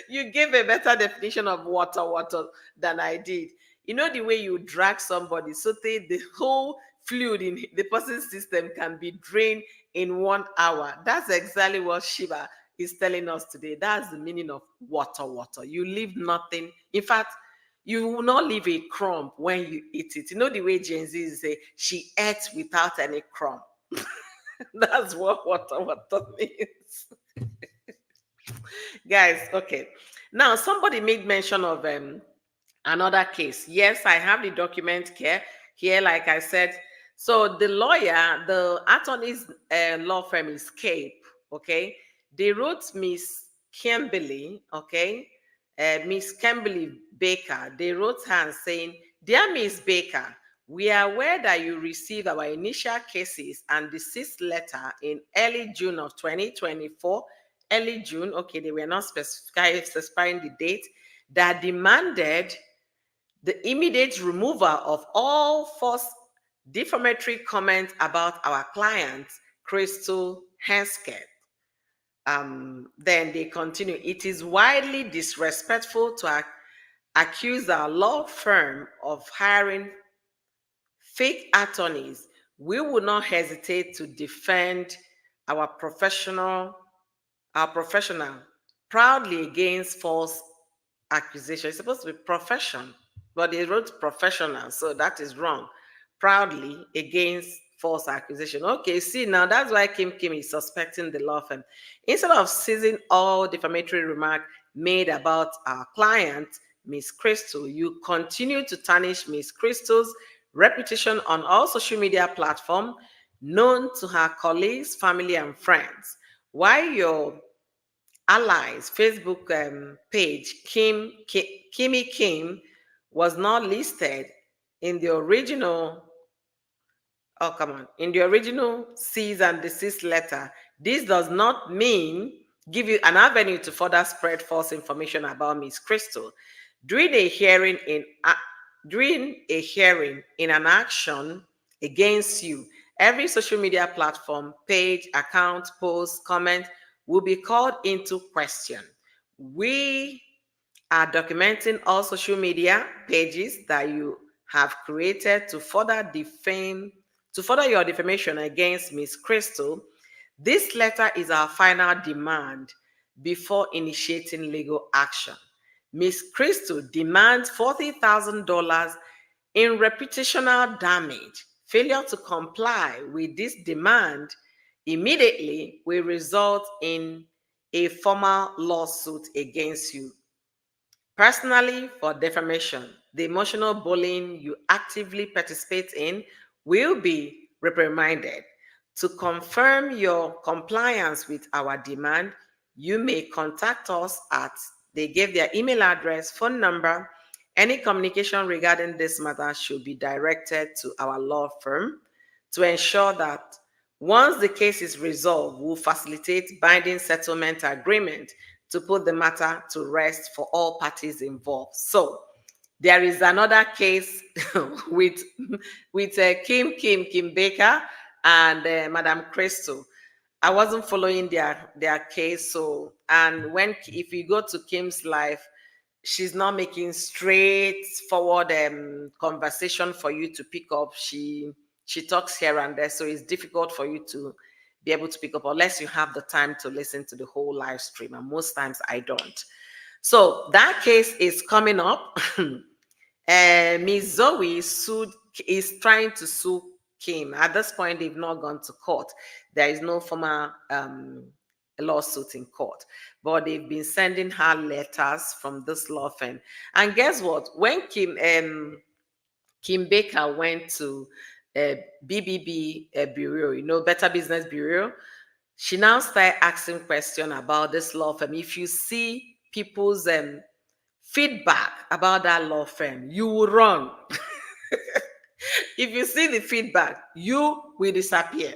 You gave a better definition of water than I did. You know the way you drag somebody so the whole fluid in the person's system can be drained in 1 hour. That's exactly what Shiva is telling us today. That's the meaning of water. You leave nothing. In fact, you will not leave a crumb when you eat it. You know the way Gen Z say she ate without any crumb. That's what water means. Guys, okay. Now somebody made mention of another case. Yes, I have the document here, like I said. So the lawyer, the attorney's law firm is Cape, okay? They wrote Miss Kimberly, okay? Miss Kimberly Baker. They wrote her and saying, "Dear Miss Baker, we are aware that you received our initial cases and deceased letter in early June of 2024. Early June, okay, they were not specifying the date, that demanded the immediate removal of all false defamatory comments about our client, Crystal Henskett." Then they continue, "It is widely disrespectful to accuse our law firm of hiring fake attorneys. We will not hesitate to defend our professional proudly against false accusation." It's supposed to be profession, but they wrote professional, so that is wrong. Proudly against false accusation. Okay, see, now that's why Kim is suspecting the law firm. Instead of seizing all defamatory remark made about our client, Miss Crystal, you continue to tarnish Miss Crystal's reputation on all social media platforms known to her colleagues, family, and friends. While your allies Facebook page, Kimmy Kim, was not listed in the original, oh, come on, in the original cease and desist letter, this does not mean give you an avenue to further spread false information about Miss Crystal. During a hearing in an action against you, every social media platform, page, account, post, comment will be called into question. We are documenting all social media pages that you have created to further your defamation against Miss Crystal. This letter is our final demand before initiating legal action. Miss Crystal demands $40,000 in reputational damage. Failure to comply with this demand immediately will result in a formal lawsuit against you. Personally, for defamation, the emotional bullying you actively participate in will be reprimanded. To confirm your compliance with our demand, you may contact us at, they gave their email address, phone number. Any communication regarding this matter should be directed to our law firm to ensure that once the case is resolved, we'll facilitate binding settlement agreement to put the matter to rest for all parties involved. So there is another case with Kim Baker and Madam Crystal. I wasn't following their case. So, and if you go to Kim's life, she's not making straightforward conversation for you to pick up. She talks here and there, so it's difficult for you to be able to pick up unless you have the time to listen to the whole live stream, and most times I don't. So that case is coming up. Ms. Zoe is trying to sue Kim. At this point, they've not gone to court. There is no formal lawsuit in court, but they've been sending her letters from this law firm. And guess what? When Kim Baker went to BBB Bureau, Better Business Bureau, she now started asking questions about this law firm. If you see people's feedback about that law firm, you will run. If you see the feedback, you will disappear.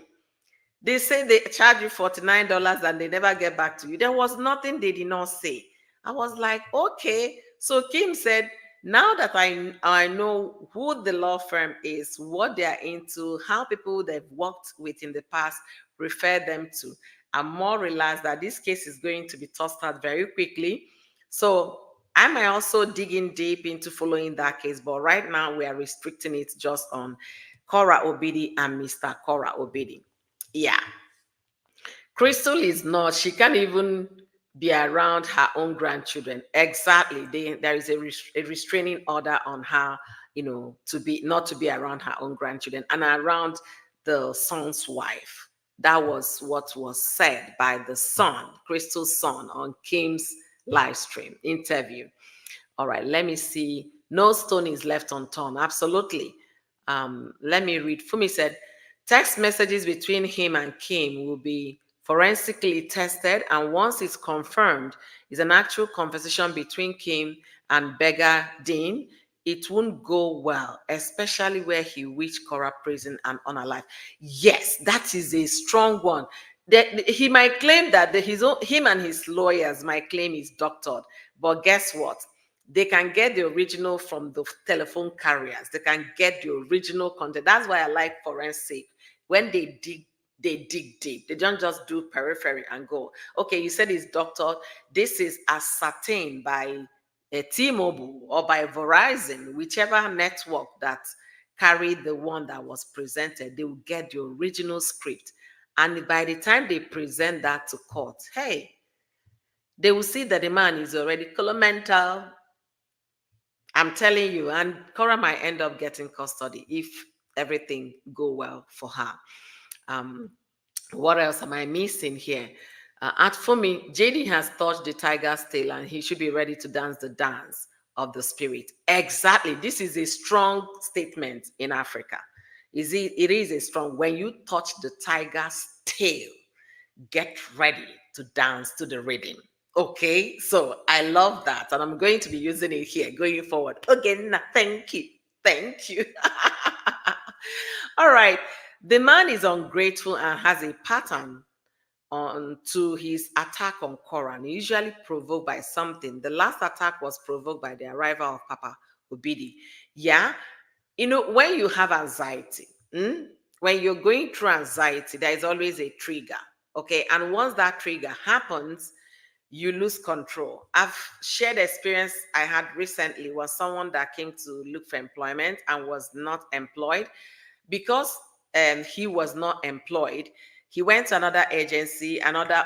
They say they charge you $49 and they never get back to you. There was nothing they did not say. I was like, okay. So Kim said, now that I know who the law firm is, what they are into, how people they've worked with in the past refer them to, I'm more relaxed that this case is going to be tossed out very quickly. So I might also dig in deep into following that case, but right now we are restricting it just on Cora Obidi and Mr. Cora Obidi. Yeah. Crystal is not, she can't even be around her own grandchildren. Exactly. There is a restraining order on her, to be not to be around her own grandchildren and around the son's wife. That was what was said by the son, Crystal's son, on Kim's live stream interview. All right, let me see. No stone is left unturned. Absolutely. Let me read. Fumi said, text messages between him and Kim will be forensically tested, and once it's confirmed is an actual conversation between Kim and Beggar Dean, it won't go well, especially where he reached Cora prison and unalive. Yes, that is a strong one. He might claim that him and his lawyers might claim he's doctored, but guess what? They can get the original from the telephone carriers. They can get the original content. That's why I like forensic. When they dig deep. They don't just do periphery and go, okay, you said it's doctored. This is ascertained by a T-Mobile or by Verizon, whichever network that carried the one that was presented. They will get the original script. And by the time they present that to court, hey, they will see that the man is already colomental. I'm telling you, and Cora might end up getting custody if everything go well for her. Um, what else am I missing here? For me, JD has touched the tiger's tail and he should be ready to dance the dance of the spirit. Exactly. This is a strong statement in Africa. It is a strong, when you touch the tiger's tail, get ready to dance to the rhythm. Okay, so I love that, and I'm going to be using it here going forward. Okay, thank you. Thank you. All right. The man is ungrateful and has a pattern on to his attack on Koran, usually provoked by something. The last attack was provoked by the arrival of Papa Obidi. Yeah, when you have anxiety, when you're going through anxiety, there is always a trigger. Okay, and once that trigger happens, you lose control. I've shared experience I had recently was someone that came to look for employment and was not employed. Because he was not employed, he went to another agency, another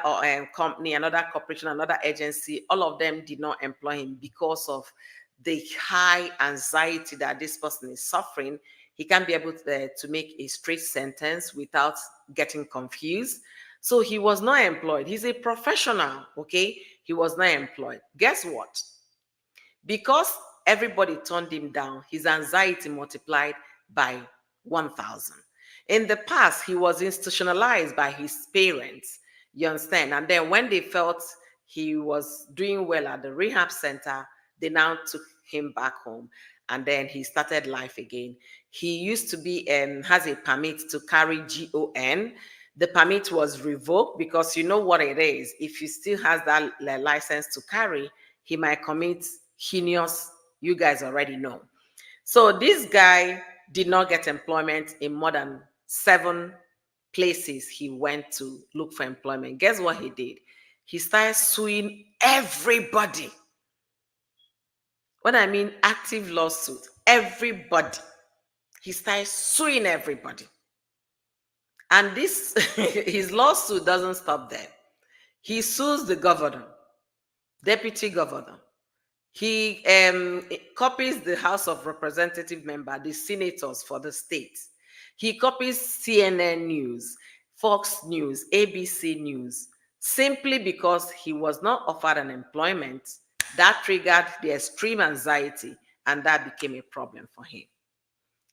company, another corporation, another agency. All of them did not employ him because of the high anxiety that this person is suffering. He can't be able to make a straight sentence without getting confused. So he was not employed. He's a professional, okay? He was not employed. Guess what? Because everybody turned him down, his anxiety multiplied by 1,000. In the past, he was institutionalized by his parents, you understand? And then when they felt he was doing well at the rehab center, they now took him back home. And then he started life again. He used to be has a permit to carry GON. The permit was revoked because you know what it is. If he still has that license to carry, he might commit heinous, you guys already know. So this guy did not get employment in more than 7 places he went to look for employment. Guess what he did? He started suing everybody. When I mean active lawsuit, everybody. He started suing everybody. And this, his lawsuit doesn't stop there. He sues the governor, deputy governor. He copies the House of Representative member, the senators for the state. He copies CNN News, Fox News, ABC News, simply because he was not offered an employment. That triggered the extreme anxiety, and that became a problem for him.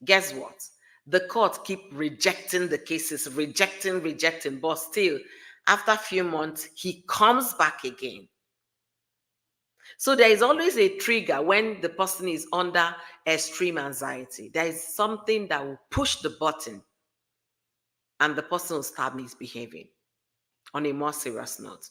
Guess what? The court keep rejecting the cases, rejecting, but still, after a few months, he comes back again. So there is always a trigger when the person is under extreme anxiety. There is something that will push the button and the person will start misbehaving on a more serious note.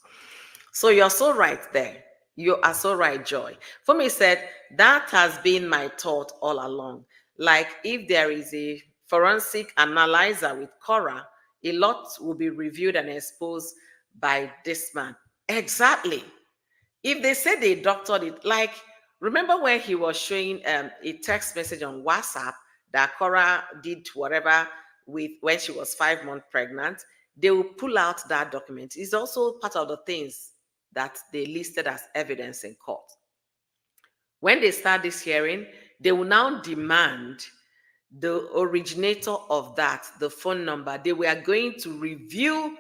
So you're so right there. You are so right, Joy. For me, said, that has been my thought all along. Like if there is a forensic analyzer with Cora, a lot will be reviewed and exposed by this man. Exactly. If they say they doctored it, like remember when he was showing a text message on WhatsApp that Cora did whatever with when she was 5 months pregnant, they will pull out that document. It's also part of the things that they listed as evidence in court. When they start this hearing, they will now demand the originator of that, the phone number. They were going to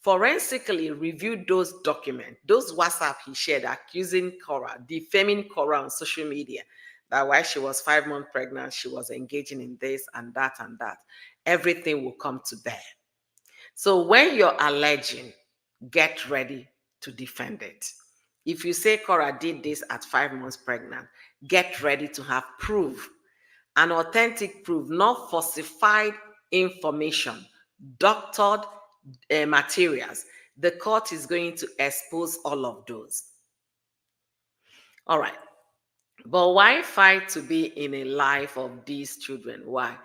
forensically review those documents, those WhatsApp he shared accusing Cora, defaming Cora on social media, that while she was 5 months pregnant, she was engaging in this and that and that. Everything will come to bear. So when you're alleging, get ready to defend it. If you say Cora did this at 5 months pregnant, get ready to have proof, an authentic proof, not falsified information, doctored materials. The court is going to expose all of those. All right. But why fight to be in a life of these children? Why?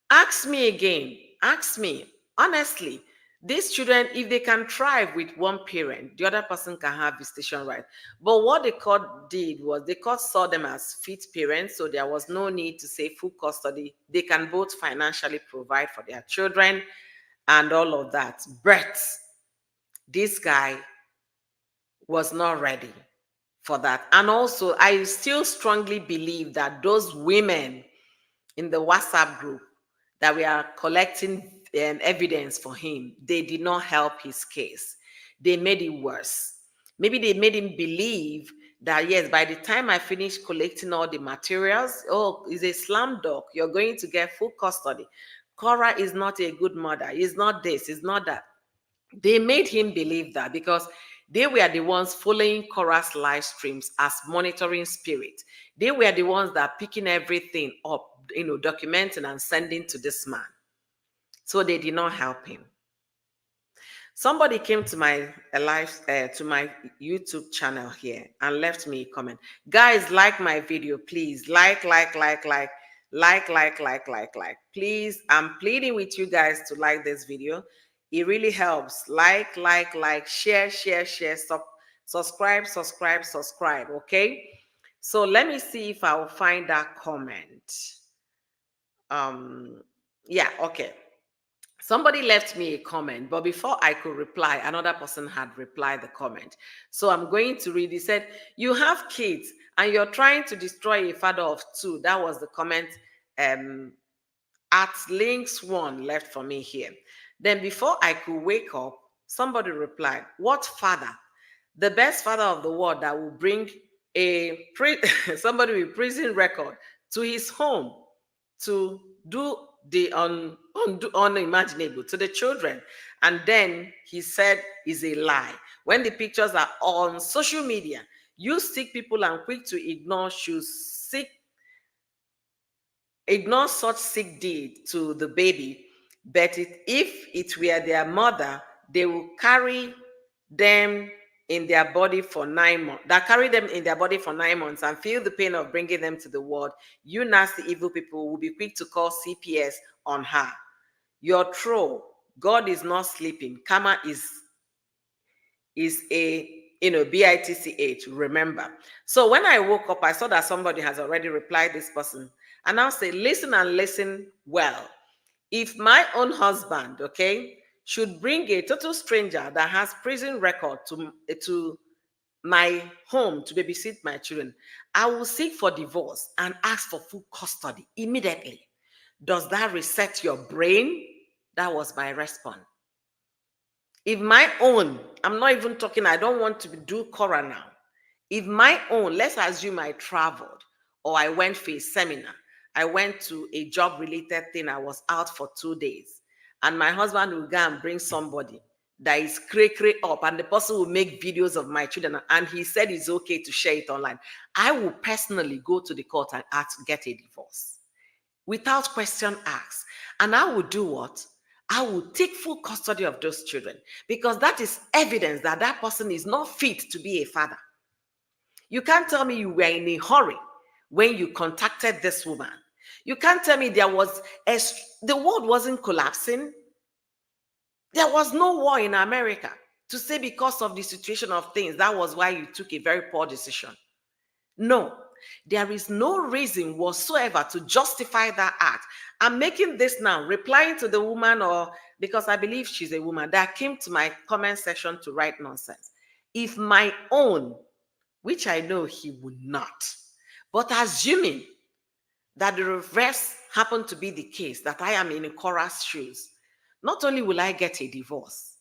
Ask me again. Ask me. Honestly, these children, if they can thrive with one parent, the other person can have visitation right. But what the court did was the court saw them as fit parents, so there was no need to say full custody. They can both financially provide for their children and all of that. But this guy was not ready for that. And also, I still strongly believe that those women in the WhatsApp group that we are collecting evidence for him, they did not help his case. They made it worse. Maybe they made him believe that, yes, by the time I finish collecting all the materials, oh, it's a slam dunk. You're going to get full custody. Cora is not a good mother. It's not this, it's not that. They made him believe that because they were the ones following Cora's live streams as monitoring spirit. They were the ones that picking everything up, documenting and sending to this man. So they did not help him. Somebody came to my to my YouTube channel here and left me a comment. Guys, like my video, please. Like. Please, I'm pleading with you guys to like this video. It really helps. Like, share. Subscribe. Okay. So let me see if I will find that comment. Yeah, okay. Somebody left me a comment, but before I could reply, another person had replied the comment. So I'm going to read. He said, you have kids and you're trying to destroy a father of two. That was the comment at links one left for me here. Then before I could wake up, somebody replied, what father? The best father of the world that will bring somebody with prison record to his home to do the unimaginable to the children. And then he said is a lie. When the pictures are on social media, you sick people and quick to ignore such sick deed to the baby. But if it were their mother, they will carry them in their body for 9 months. That carry them in their body for 9 months and feel the pain of bringing them to the world. You nasty evil people will be quick to call CPS on her. Your troll. God is not sleeping. Karma is a bitch, remember. So when I woke up, I saw that somebody has already replied this person. And I'll say, listen and listen well. If my own husband, okay, should bring a total stranger that has prison record to my home to babysit my children, I will seek for divorce and ask for full custody immediately. Does that reset your brain? That was my response. If my own, I'm not even talking, I don't want to do Cora now. If my own, let's assume I traveled or I went for a seminar, I went to a job related thing, I was out for 2 days, and my husband will go and bring somebody that is cray up, and the person will make videos of my children, and he said it's okay to share it online, I will personally go to the court and ask to get a divorce without question asked. And I will do what? I will take full custody of those children, because that is evidence that that person is not fit to be a father. You can't tell me you were in a hurry when you contacted this woman. You can't tell me the world wasn't collapsing. There was no war in America to say because of the situation of things, that was why you took a very poor decision. No, there is no reason whatsoever to justify that act. I'm making this now, replying to the woman, or because I believe she's a woman that came to my comment section to write nonsense. If my own, which I know he would not, but assuming that the reverse happened to be the case, that I am in Cora's shoes, not only will I get a divorce,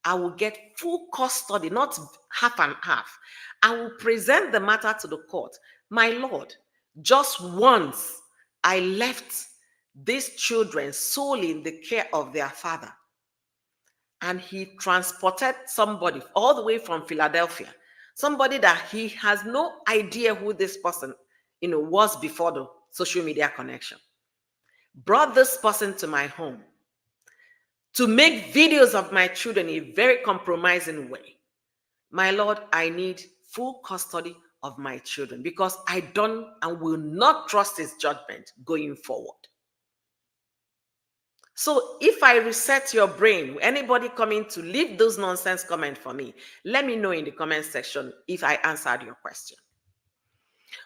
I will get full custody, not half and half. I will present the matter to the court. My Lord, just once I left these children solely in the care of their father, and he transported somebody all the way from Philadelphia, somebody that he has no idea who this person was before the social media connection, brought this person to my home to make videos of my children in a very compromising way. My Lord, I need full custody of my children, because I don't and will not trust his judgment going forward. So if I reset your brain, anybody coming to leave those nonsense comments for me, let me know in the comment section if I answered your question.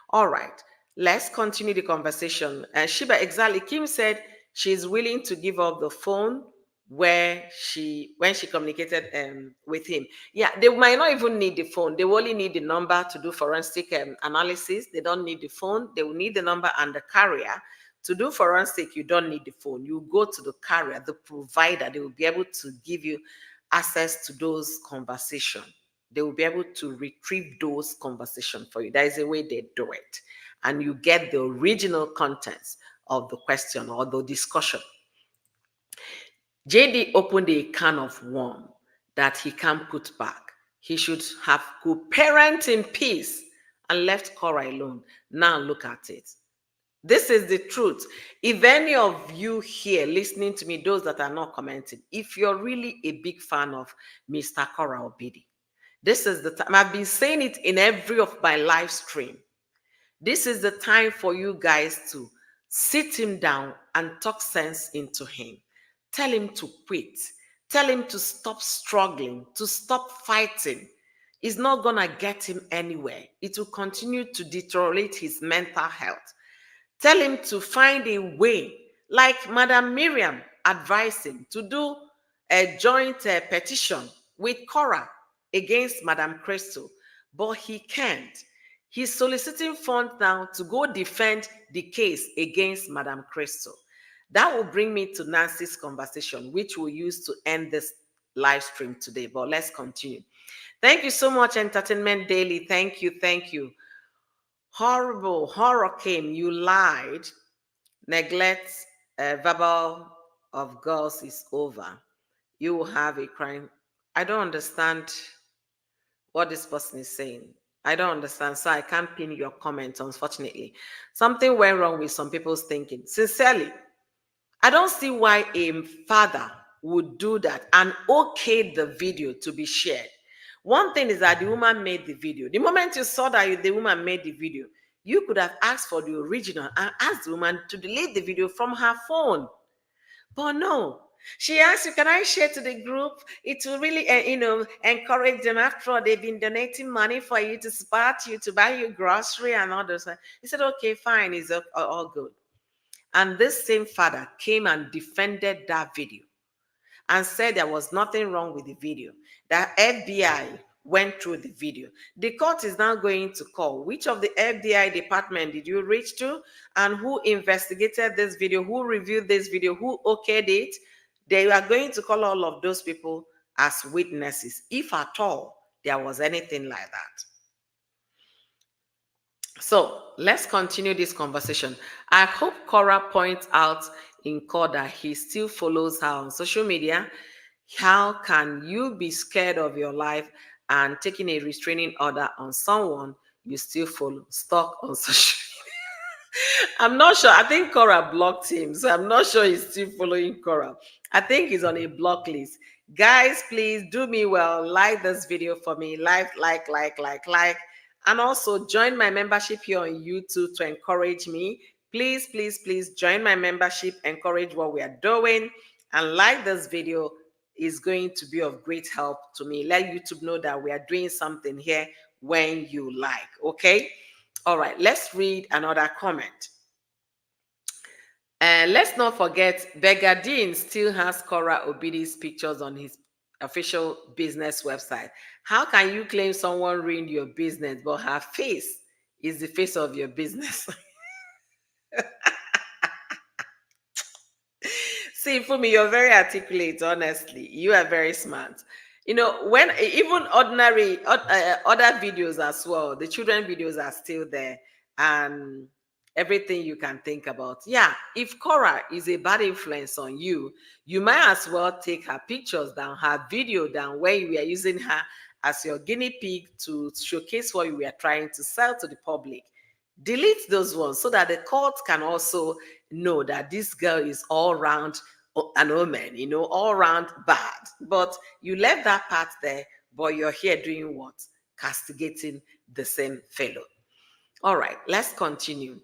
All right, let's continue the conversation. Shiba exactly, Kim said she's willing to give up the phone when she communicated with him. Yeah, they might not even need the phone. They only need the number to do forensic analysis. They don't need the phone. They will need the number and the carrier To do forensic, you don't need the phone. You go to the carrier, the provider, they will be able to give you access to those conversations. They will be able to retrieve those conversations for you. That is the way they do it. And you get the original contents of the question or the discussion. JD opened a can of worm that he can't put back. He should have co-parent in peace and left Cora alone. Now look at it. This is the truth. If any of you here listening to me, those that are not commenting, if you're really a big fan of Mr. Cora Obidi, this is the time. I've been saying it in every of my live stream. This is the time for you guys to sit him down and talk sense into him. Tell him to quit. Tell him to stop struggling, to stop fighting. It's not going to get him anywhere. It will continue to deteriorate his mental health. Tell him to find a way, like Madam Miriam advised him to do a joint petition with Cora against Madam Crystal, but he can't. He's soliciting funds now to go defend the case against Madam Crystal. That will bring me to Nancy's conversation, which we'll use to end this live stream today. But let's continue. Thank you so much, Entertainment Daily. Thank you, thank you. Horrible, horror came, you lied. Neglect, verbal of girls is over. You will have a crime. I don't understand what this person is saying. I don't understand, so I can't pin your comment, unfortunately. Something went wrong with some people's thinking. Sincerely, I don't see why a father would do that and okay the video to be shared. One thing is that the woman made the video. The moment you saw that the woman made the video, you could have asked for the original and asked the woman to delete the video from her phone. But no, she asked you, can I share to the group? It will really, encourage them. After all, they've been donating money for you to support you, to buy you grocery and all those. He said, okay, fine, it's all good. And this same father came and defended that video and said there was nothing wrong with the video. That FBI went through the video. The court is now going to call which of the FBI department did you reach to and who investigated this video, who reviewed this video, who okayed it. They are going to call all of those people as witnesses, if at all there was anything like that. So let's continue this conversation. I hope Cora points out in court that he still follows her on social media. How can you be scared of your life and taking a restraining order on someone you still follow? Stuck on social media. I'm not sure. I think Cora blocked him, so I'm not sure he's still following Cora. I think he's on a block list. Guys, please do me well. Like this video for me. Like. And also join my membership here on YouTube to encourage me. Please, please, please join my membership, encourage what we are doing, and like this video is going to be of great help to me. Let YouTube know that we are doing something here when you like, okay? All right, let's read another comment. And let's not forget, Begadine still has Cora Obidi's pictures on his official business website. How can you claim someone ruined your business, but her face is the face of your business? See, Fumi, you're very articulate, honestly. You are very smart. You know, when even ordinary other videos as well, the children videos are still there, and everything you can think about. Yeah, if Cora is a bad influence on you, you might as well take her pictures down, her video down, where you are using her as your guinea pig to showcase what you were trying to sell to the public. Delete those ones so that the court can also know that this girl is all round an omen, you know, all round bad. But you left that part there, but you're here doing what? Castigating the same fellow. All right, let's continue.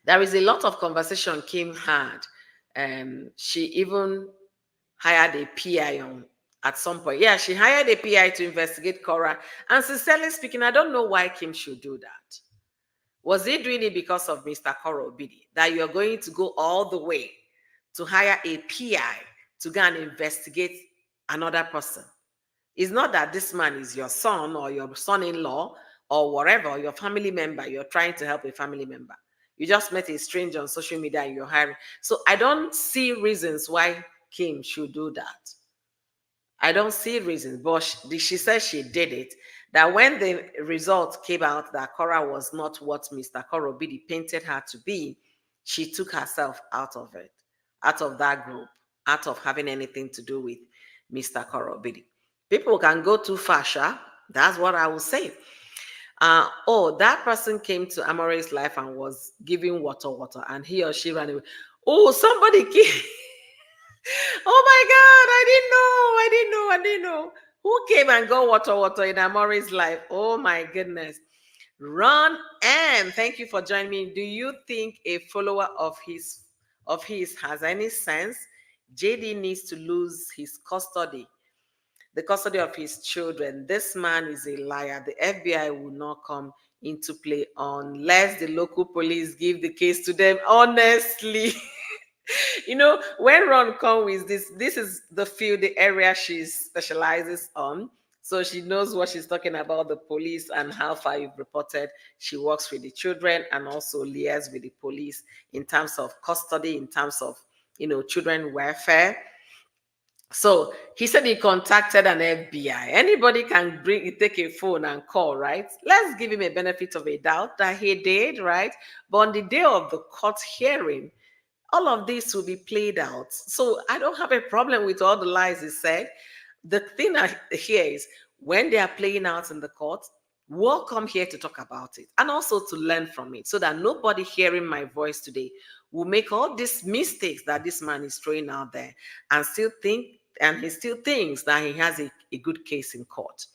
There is a lot of conversation Kim had. She even hired a PI on at some point. Yeah, she hired a PI to investigate Cora. And sincerely speaking, I don't know why Kim should do that. Was he doing it because of Mr. Cora Obidi? That you're going to go all the way to hire a PI to go and investigate another person? It's not that this man is your son or your son-in-law or whatever, your family member. You're trying to help a family member. You just met a stranger on social media and you're hiring. So I don't see reasons why Kim should do that. I don't see reasons, but she said she did it. That when the result came out that Cora was not what Mr. Korobidi painted her to be, she took herself out of it, out of that group, out of having anything to do with Mr. Korobidi. People can go too far, sha. That's what I will say. Oh, that person came to Amore's life and was giving water, and he or she ran away. Oh, somebody came. Oh my God, I didn't know. Who came and got water in Amore's life? Oh my goodness. Ron M, thank you for joining me. Do you think a follower of his has any sense? JD needs to lose his custody, the custody of his children. This man is a liar. The FBI will not come into play unless the local police give the case to them. Honestly. When Ron come with this is the field, the area she specializes on. So she knows what she's talking about, the police and how far you've reported. She works with the children and also liaises with the police in terms of custody, in terms of, children welfare. So he said he contacted an FBI. Anybody can take a phone and call, right? Let's give him a benefit of a doubt that he did, right? But on the day of the court hearing, all of this will be played out. So I don't have a problem with all the lies he said. The thing I hear is when they are playing out in the court, we'll come here to talk about it and also to learn from it so that nobody hearing my voice today will make all these mistakes that this man is throwing out there and he still thinks that he has a good case in court.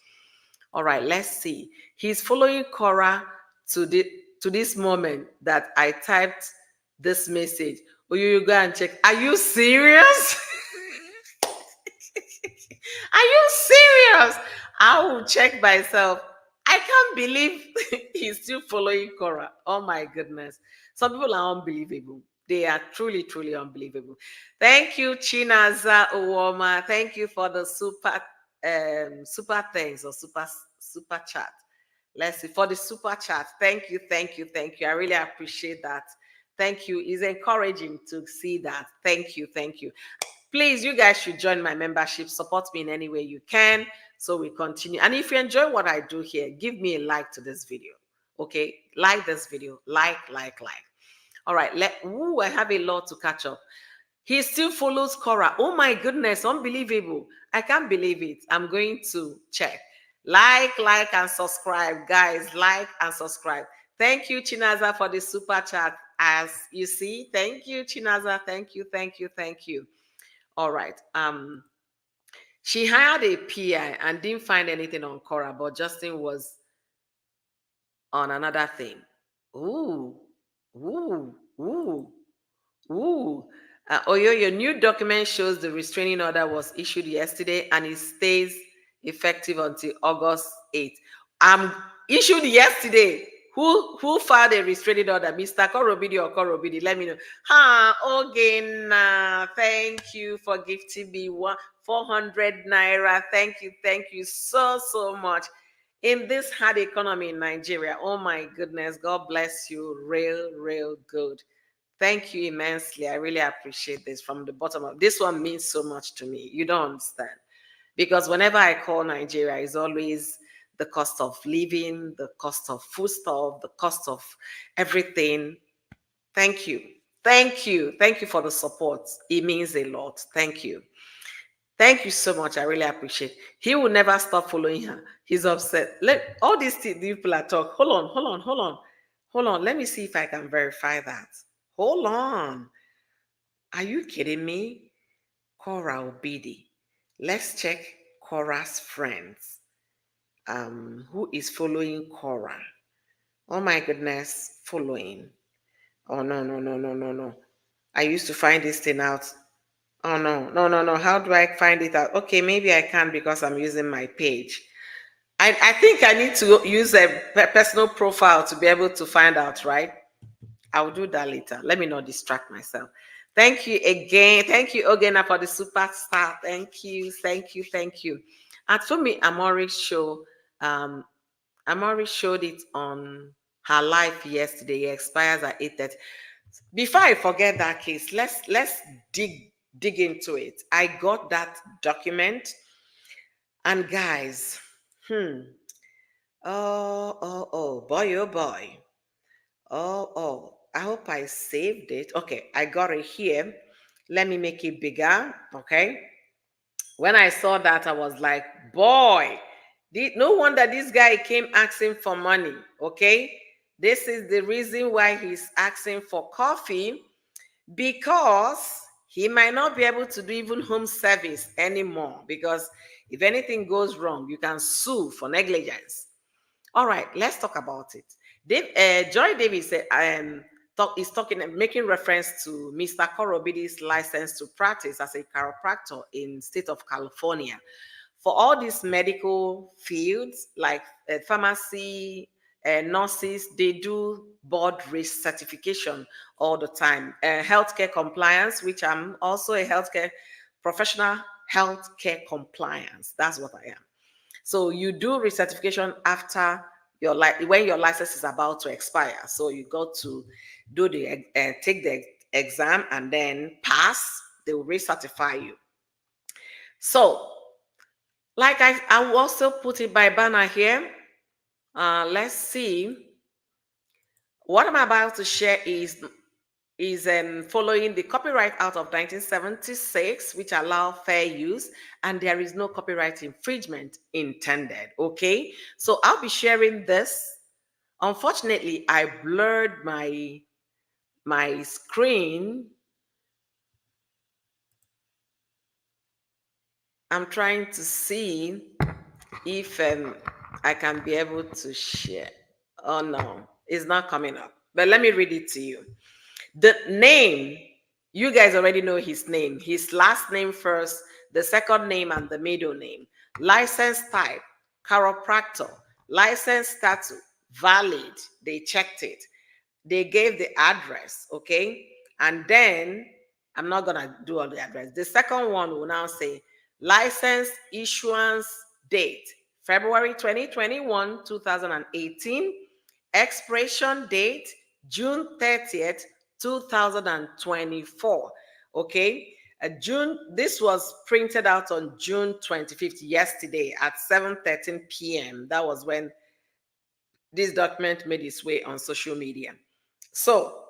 All right, let's see. He's following Cora to this moment that I typed this message. Oh, you go and check. Are you serious? Are you serious? I will check myself. I can't believe he's still following Cora. Oh my goodness. Some people are unbelievable. They are truly, truly unbelievable. Thank you, Chinaza Owoma. Thank you for the super thanks or super chat. Let's see, for the super chat. Thank you, thank you, thank you. I really appreciate that. Thank you. It's encouraging to see that. Thank you, thank you. Please, you guys should join my membership. Support me in any way you can so we continue. And if you enjoy what I do here, give me a like to this video. Okay? Like this video. Like. All right. I have a lot to catch up. He still follows Cora. Oh my goodness, unbelievable. I can't believe it. I'm going to check. Like, and subscribe. Guys, like and subscribe. Thank you, Chinaza, for the super chat. As you see, thank you, Chinaza. Thank you. All right. She hired a PI and didn't find anything on Cora, but Justin was on another thing. Ooh, ooh, ooh. Ooh. Your new document shows the restraining order was issued yesterday and it stays effective until August 8th. Issued yesterday. Who filed a restraining order? Mr. Korobidi or Korobidi? Let me know. Ogena. Thank you for gifting me 400 naira. Thank you so much. In this hard economy in Nigeria, oh my goodness, God bless you. Real good. Thank you immensely. I really appreciate this from the bottom of this one means so much to me. You don't understand. Because whenever I call Nigeria, it's always the cost of living, the cost of foodstuff, the cost of everything. Thank you. Thank you for the support. It means a lot. Thank you. Thank you so much. I really appreciate it. He will never stop following her. He's upset. Let all these people are talk. Hold on. Let me see if I can verify that. Hold on. Are you kidding me? Cora Obidi. Let's check Cora's friends. Who is following Cora? Oh my goodness, following. Oh no. I used to find this thing out. Oh no. How do I find it out? Okay, maybe I can because I'm using my page. I think I need to use a personal profile to be able to find out, right? I'll do that later. Let me not distract myself. Thank you again. Thank you, Ogena, for the superstar. Thank you. And for me, Amori showed it on her life yesterday. It expires at 8:30. Before I forget that case, let's dig into it. I got that document, and guys, boy, oh boy. I hope I saved it. Okay, I got it here. Let me make it bigger. Okay. When I saw that, I was like, boy, no wonder this guy came asking for money. Okay. This is the reason why he's asking for coffee, because he might not be able to do even home service anymore. Because if anything goes wrong, you can sue for negligence. All right, let's talk about it. Joy Davis said, is talking, making reference to Mr. Korobidi's license to practice as a chiropractor in state of California. For all these medical fields like pharmacy, nurses, they do board risk certification all the time. Healthcare compliance, which I'm also a healthcare professional, healthcare compliance. That's what I am. So you do recertification after when your license is about to expire. So you go to do take the exam and then pass. They will recertify you. So, like I will also put it by banner here. Let's see. What I'm about to share is following the Copyright Act of 1976, which allow fair use, and there is no copyright infringement intended. Okay, so I'll be sharing this. Unfortunately, I blurred my screen. I'm trying to see if I can be able to share. Oh no, it's not coming up. But let me read it to you. The name, you guys already know his name. His last name first, the second name, and the middle name. License type, chiropractor. License status, valid. They checked it. They gave the address, okay? And then, I'm not going to do all the address. The second one will now say, license issuance date, February 2021, 2018. Expiration date, June 30th, 2024. Okay. This was printed out on June 25th, yesterday at 7:13 p.m. That was when this document made its way on social media. So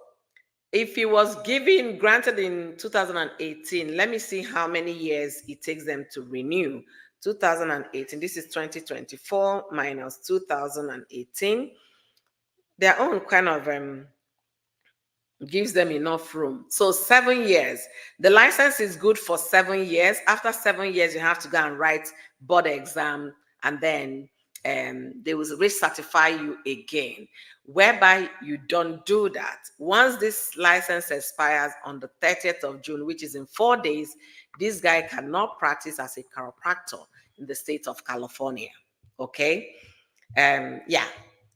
if it was granted in 2018, let me see how many years it takes them to renew. 2018, this is 2024 minus 2018. Their own kind of gives them enough room. So 7 years. The license is good for 7 years. After 7 years, you have to go and write board exam, and then they will recertify you again, whereby you don't do that. Once this license expires on the 30th of June, which is in 4 days, this guy cannot practice as a chiropractor in the state of California. Okay? Yeah,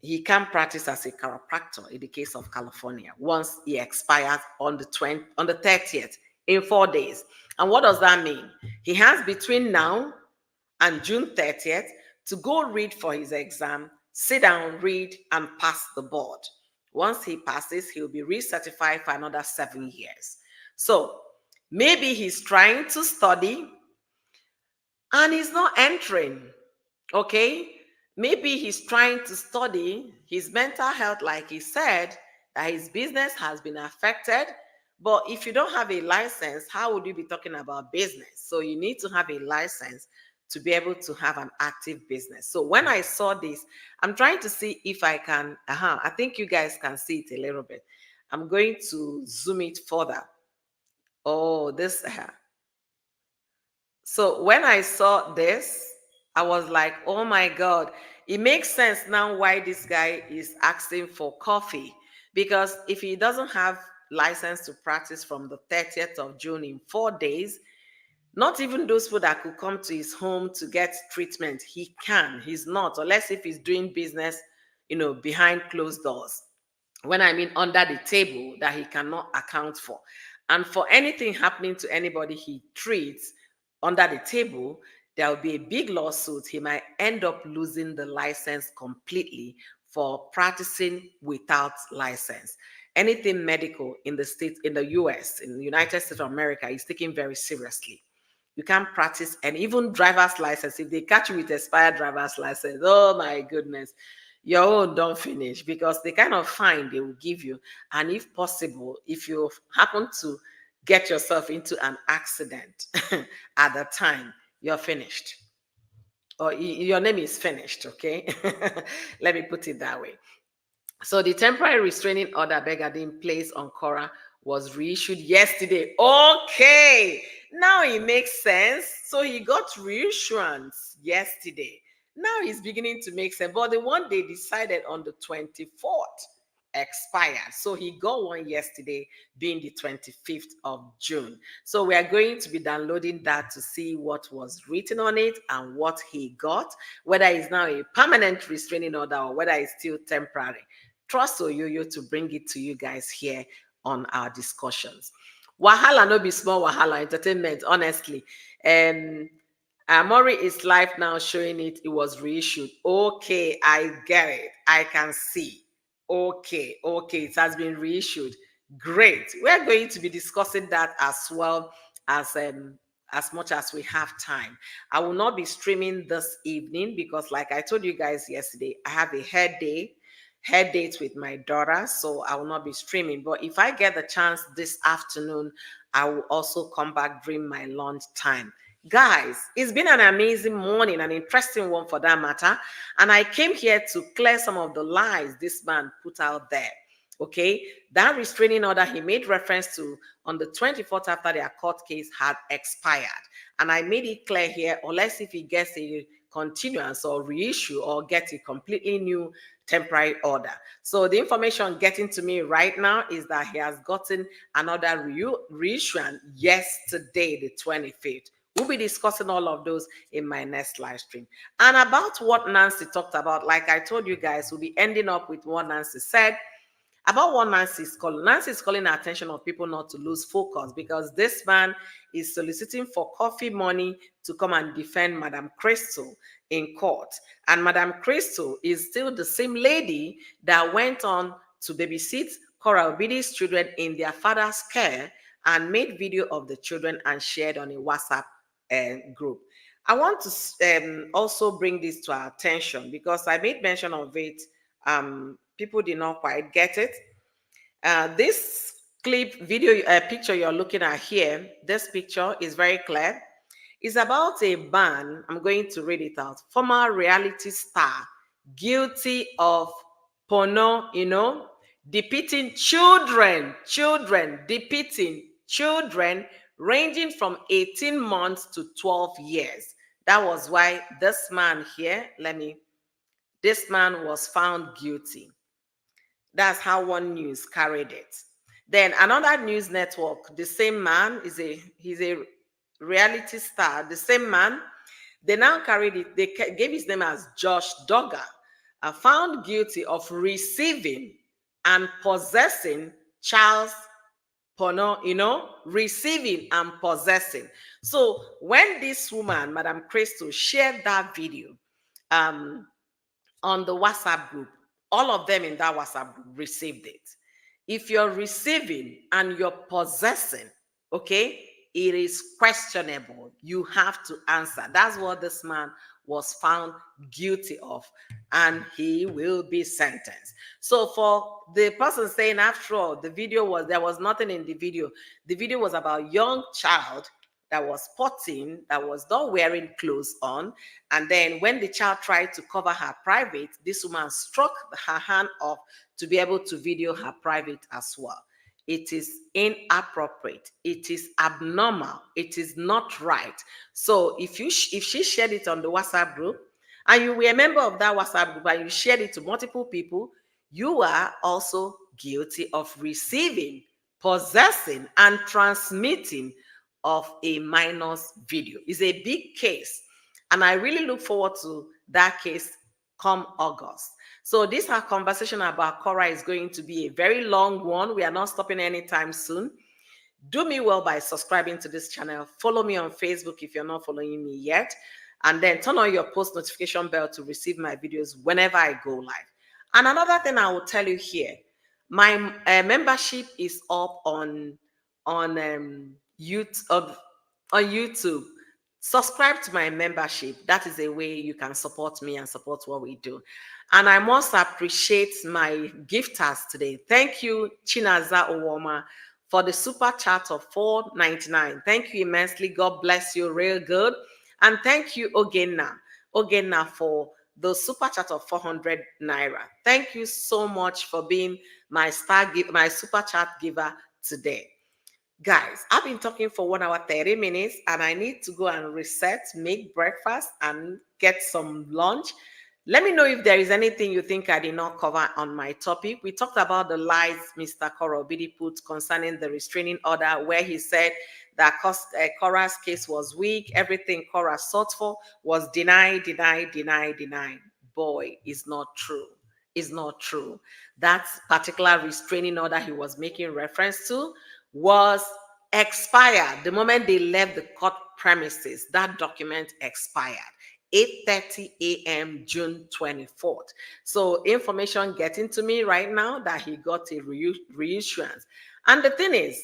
he can practice as a chiropractor in the case of California once he expires on the 30th in 4 days. And what does that mean? He has between now and June 30th to go read for his exam, sit down, read, and pass the board. Once he passes, he'll be recertified for another 7 years. So maybe he's trying to study and he's not entering. Okay? Maybe he's trying to study his mental health, like he said, that his business has been affected. But if you don't have a license, how would you be talking about business? So you need to have a license to be able to have an active business. So when I saw this, I'm trying to see if I can, I think you guys can see it a little bit. I'm going to zoom it further. Oh, this, so when I saw this, I was like, oh my God, it makes sense now why this guy is asking for coffee. Because if he doesn't have license to practice from the 30th of June in 4 days, not even those people that could come to his home to get treatment, he's not, unless if he's doing business, behind closed doors. When I mean under the table, that he cannot account for. And for anything happening to anybody he treats under the table, there will be a big lawsuit. He might end up losing the license completely for practicing without license. Anything medical in the state, in the US, in the United States of America, is taken very seriously. You can't practice, and even driver's license, if they catch you with expired driver's license, oh my goodness, your own don't finish, because the kind of fine they will give you. And if possible, if you happen to get yourself into an accident at the time, you're finished, or your name is finished, okay? Let me put it that way. So the temporary restraining order Begadin placed on Cora was reissued yesterday. Okay, now it makes sense. So he got reissuance yesterday. Now he's beginning to make sense. But the one they decided on the 24th expired. So he got one yesterday, being the 25th of June. So we are going to be downloading that to see what was written on it and what he got, whether it's now a permanent restraining order or whether it's still temporary. Trust Oyoyo to bring it to you guys here on our discussions. Wahala no be small wahala, entertainment, honestly. Amori is live now showing it. It was reissued. Okay, I get it. I can see. Okay, it has been reissued. Great. We're going to be discussing that as well as much as we have time. I will not be streaming this evening because, like I told you guys yesterday, I have a hair date with my daughter, so I will not be streaming. But if I get the chance this afternoon, I will also come back during my lunch time. Guys, it's been an amazing morning, an interesting one for that matter. And I came here to clear some of the lies this man put out there. Okay, that restraining order he made reference to on the 24th after their court case had expired. And I made it clear here, unless if he gets a continuance or reissue or get a completely new temporary order. So the information getting to me right now is that he has gotten another reissuance yesterday, the 25th. We'll be discussing all of those in my next live stream. And about what Nancy talked about, like I told you guys, we'll be ending up with what Nancy said about what Nancy is calling. Nancy is calling the attention of people not to lose focus, because this man is soliciting for coffee money to come and defend Madam Crystal in court. And Madam Crystal is still the same lady that went on to babysit Cora Obidi's children in their father's care and made video of the children and shared on a WhatsApp group. I want to also bring this to our attention because I made mention of it. People did not quite get it. This video picture you're looking at here, this picture is very clear. It's about a man, I'm going to read it out. Former reality star, guilty of porno, depicting children ranging from 18 months to 12 years. That was why this man here, this man was found guilty. That's how One News carried it. Then another news network, the same man he's a reality star. The same man, they now carried it. They gave his name as Josh Duggar, found guilty of receiving and possessing child porno, receiving and possessing. So when this woman, Madam Crystal, shared that video on the WhatsApp group, all of them in that WhatsApp group received it. If you're receiving and you're possessing, okay, it is questionable. You have to answer. That's what this man was found guilty of, and he will be sentenced. So for the person saying, after all, there was nothing in the video. The video was about a young child that was potting, that was not wearing clothes on. And then when the child tried to cover her private, this woman struck her hand off to be able to video her private as well. It is inappropriate. It is abnormal. It is not right. So if she shared it on the WhatsApp group and you were a member of that WhatsApp group and you shared it to multiple people, you are also guilty of receiving, possessing, and transmitting of a minor's video. It's a big case, and I really look forward to that case come August. So this our conversation about Cora is going to be a very long one. We are not stopping anytime soon. Do me well by subscribing to this channel. Follow me on Facebook if you're not following me yet, and then turn on your post notification bell to receive my videos whenever I go live. And another thing I will tell you here, my membership is up on YouTube. Subscribe to my membership. That is a way you can support me and support what we do. And I must appreciate my gifters today. Thank you, Chinaza Owoma, for the super chat of $4.99. Thank you immensely. God bless you real good. And thank you, Ogena, for the super chat of 400 naira. Thank you so much for being my my super chat giver today. Guys, I've been talking for 1 hour, 30 minutes, and I need to go and reset, make breakfast, and get some lunch. Let me know if there is anything you think I did not cover on my topic. We talked about the lies Mr. Korobidi put concerning the restraining order, where he said that Kora's case was weak. Everything Kora sought for was denied. Boy, it's not true. It's not true. That particular restraining order he was making reference to was expired. The moment they left the court premises, that document expired. 8:30 a.m. June 24th. So information getting to me right now that he got a reissuance. And the thing is,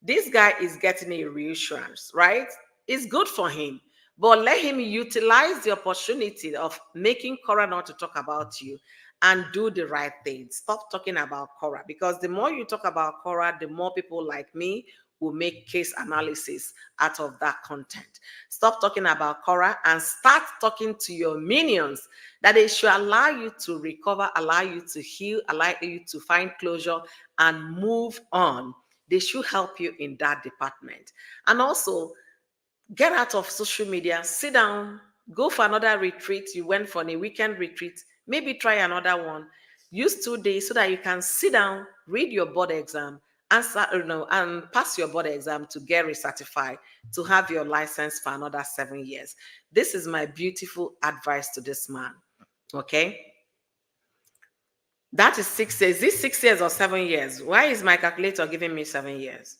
this guy is getting a reassurance, right? It's good for him, but let him utilize the opportunity of making Cora not to talk about you and do the right thing. Stop talking about Cora, because the more you talk about Cora, the more people like me will make case analysis out of that content. Stop talking about Cora and start talking to your minions that they should allow you to recover, allow you to heal, allow you to find closure and move on. They should help you in that department. And also, get out of social media, sit down, go for another retreat. You went for a weekend retreat, maybe try another one. Use 2 days so that you can sit down, read your board exam, and pass your board exam to get recertified, to have your license for another 7 years. This is my beautiful advice to this man. Okay? That is 6 years. Is this 6 years or 7 years? Why is my calculator giving me 7 years?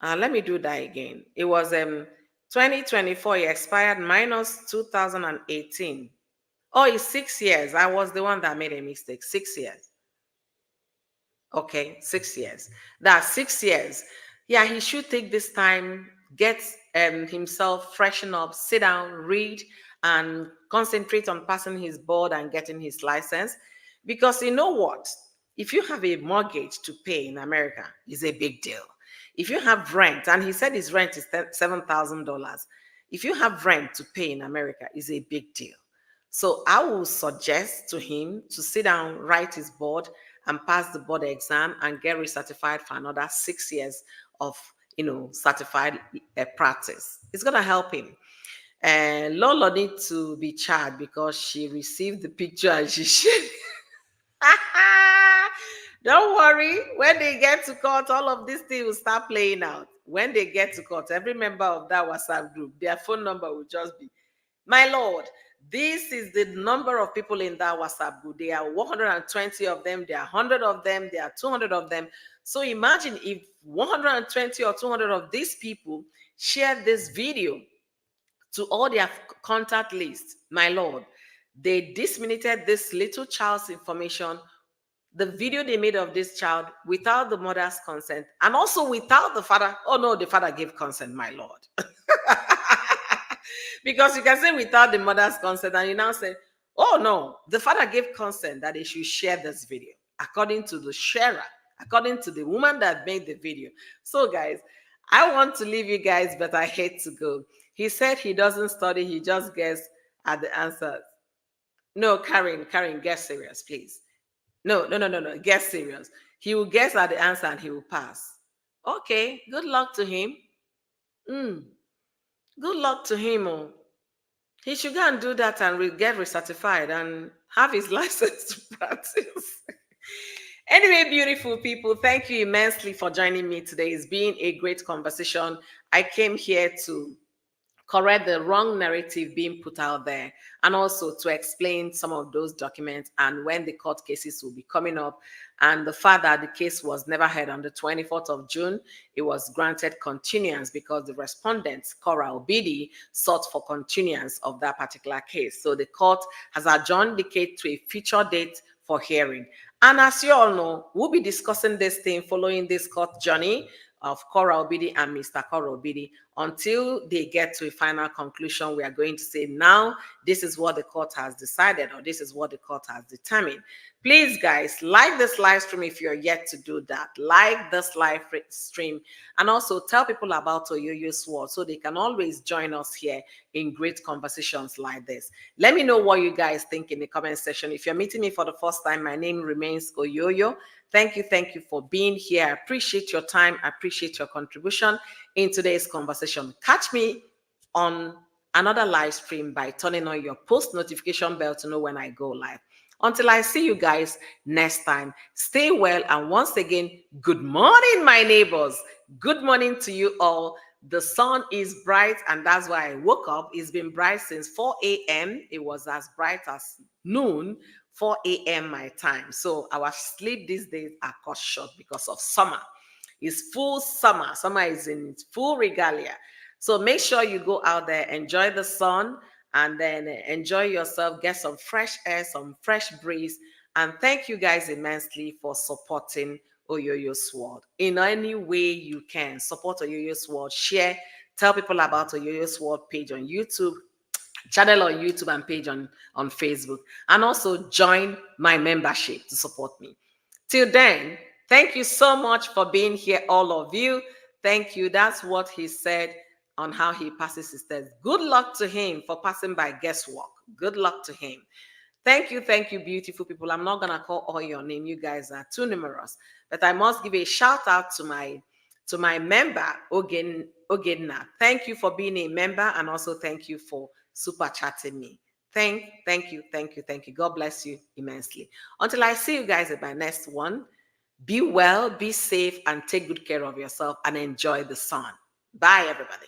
Let me do that again. It was 2024, it expired minus 2018. Oh, it's 6 years. I was the one that made a mistake. 6 years. Okay, 6 years. That's 6 years. Yeah, he should take this time, get himself freshen up, sit down, read, and concentrate on passing his board and getting his license. Because you know what? If you have a mortgage to pay in America, it's a big deal. If you have rent, and he said his rent is $7,000. If you have rent to pay in America, it's a big deal. So I will suggest to him to sit down, write his board, and pass the board exam and get recertified for another 6 years of certified practice. It's gonna help him. And Lolo needs to be charged because she received the picture and she shared. Don't worry. When they get to court, all of these things will start playing out. When they get to court, every member of that WhatsApp group, their phone number will just be, my Lord, this is the number of people in that WhatsApp group. There are 120 of them, there are 100 of them, there are 200 of them. So imagine if 120 or 200 of these people share this video to all their contact lists. My Lord, they disseminated this little child's information, the video they made of this child, without the mother's consent, and also without the father. Oh no, the father gave consent, my Lord. Because you can say without the mother's consent, and you now say, oh no, the father gave consent that they should share this video, according to the sharer, according to the woman that made the video. So guys, I want to leave you guys, but I hate to go. He said he doesn't study, he just guesses at the answers. No, Karen, get serious, please. No, get serious. He will guess at the answer and he will pass. Okay, good luck to him. Good luck to him. Oh. He should go and do that and get recertified and have his license to practice. Anyway, beautiful people, thank you immensely for joining me today. It's been a great conversation. I came here to correct the wrong narrative being put out there, and also to explain some of those documents and when the court cases will be coming up, and the fact that the case was never heard on the 24th of June. It was granted continuance because the respondent, Cora Obidi, sought for continuance of that particular case. So the court has adjourned the case to a future date for hearing. And as you all know, we'll be discussing this thing following this court journey of Cora Obidi and Mr. Cora Obidi until they get to a final conclusion. We are going to say, now this is what the court has decided, or this is what the court has determined. Please, guys, like this live stream if you're yet to do that. Like this live stream, and also tell people about Oyoyo Sword so they can always join us here in great conversations like this. Let me know what you guys think in the comment section. If you're meeting me for the first time, my name remains Oyoyo. Thank you for being here. I appreciate your time. I appreciate your contribution in today's conversation. Catch me on another live stream by turning on your post notification bell to know when I go live. Until I see you guys next time, stay well. And once again, good morning, my neighbors. Good morning to you all. The sun is bright, and that's why I woke up. It's been bright since 4 a.m. It was as bright as noon, 4 a.m. my time. So our sleep these days are cut short because of summer. It's full summer. Summer is in its full regalia. So make sure you go out there, enjoy the sun, and then enjoy yourself, get some fresh air, some fresh breeze. And thank you guys immensely for supporting Oyoyo Sword. In any way you can, support Oyoyo Sword, share, tell people about Oyoyo Sword page on YouTube, channel on YouTube and page on Facebook. And also join my membership to support me. Till then, thank you so much for being here, all of you. Thank you. That's what he said on how he passes his test. Good luck to him for passing by guesswork. Good luck to him. Thank you, beautiful people. I'm not gonna call all your name. You guys are too numerous. But I must give a shout out to my member, Ogenna. Thank you for being a member, and also thank you for super chatting me. Thank you. God bless you immensely. Until I see you guys at my next one, be well, be safe, and take good care of yourself and enjoy the sun. Bye, everybody.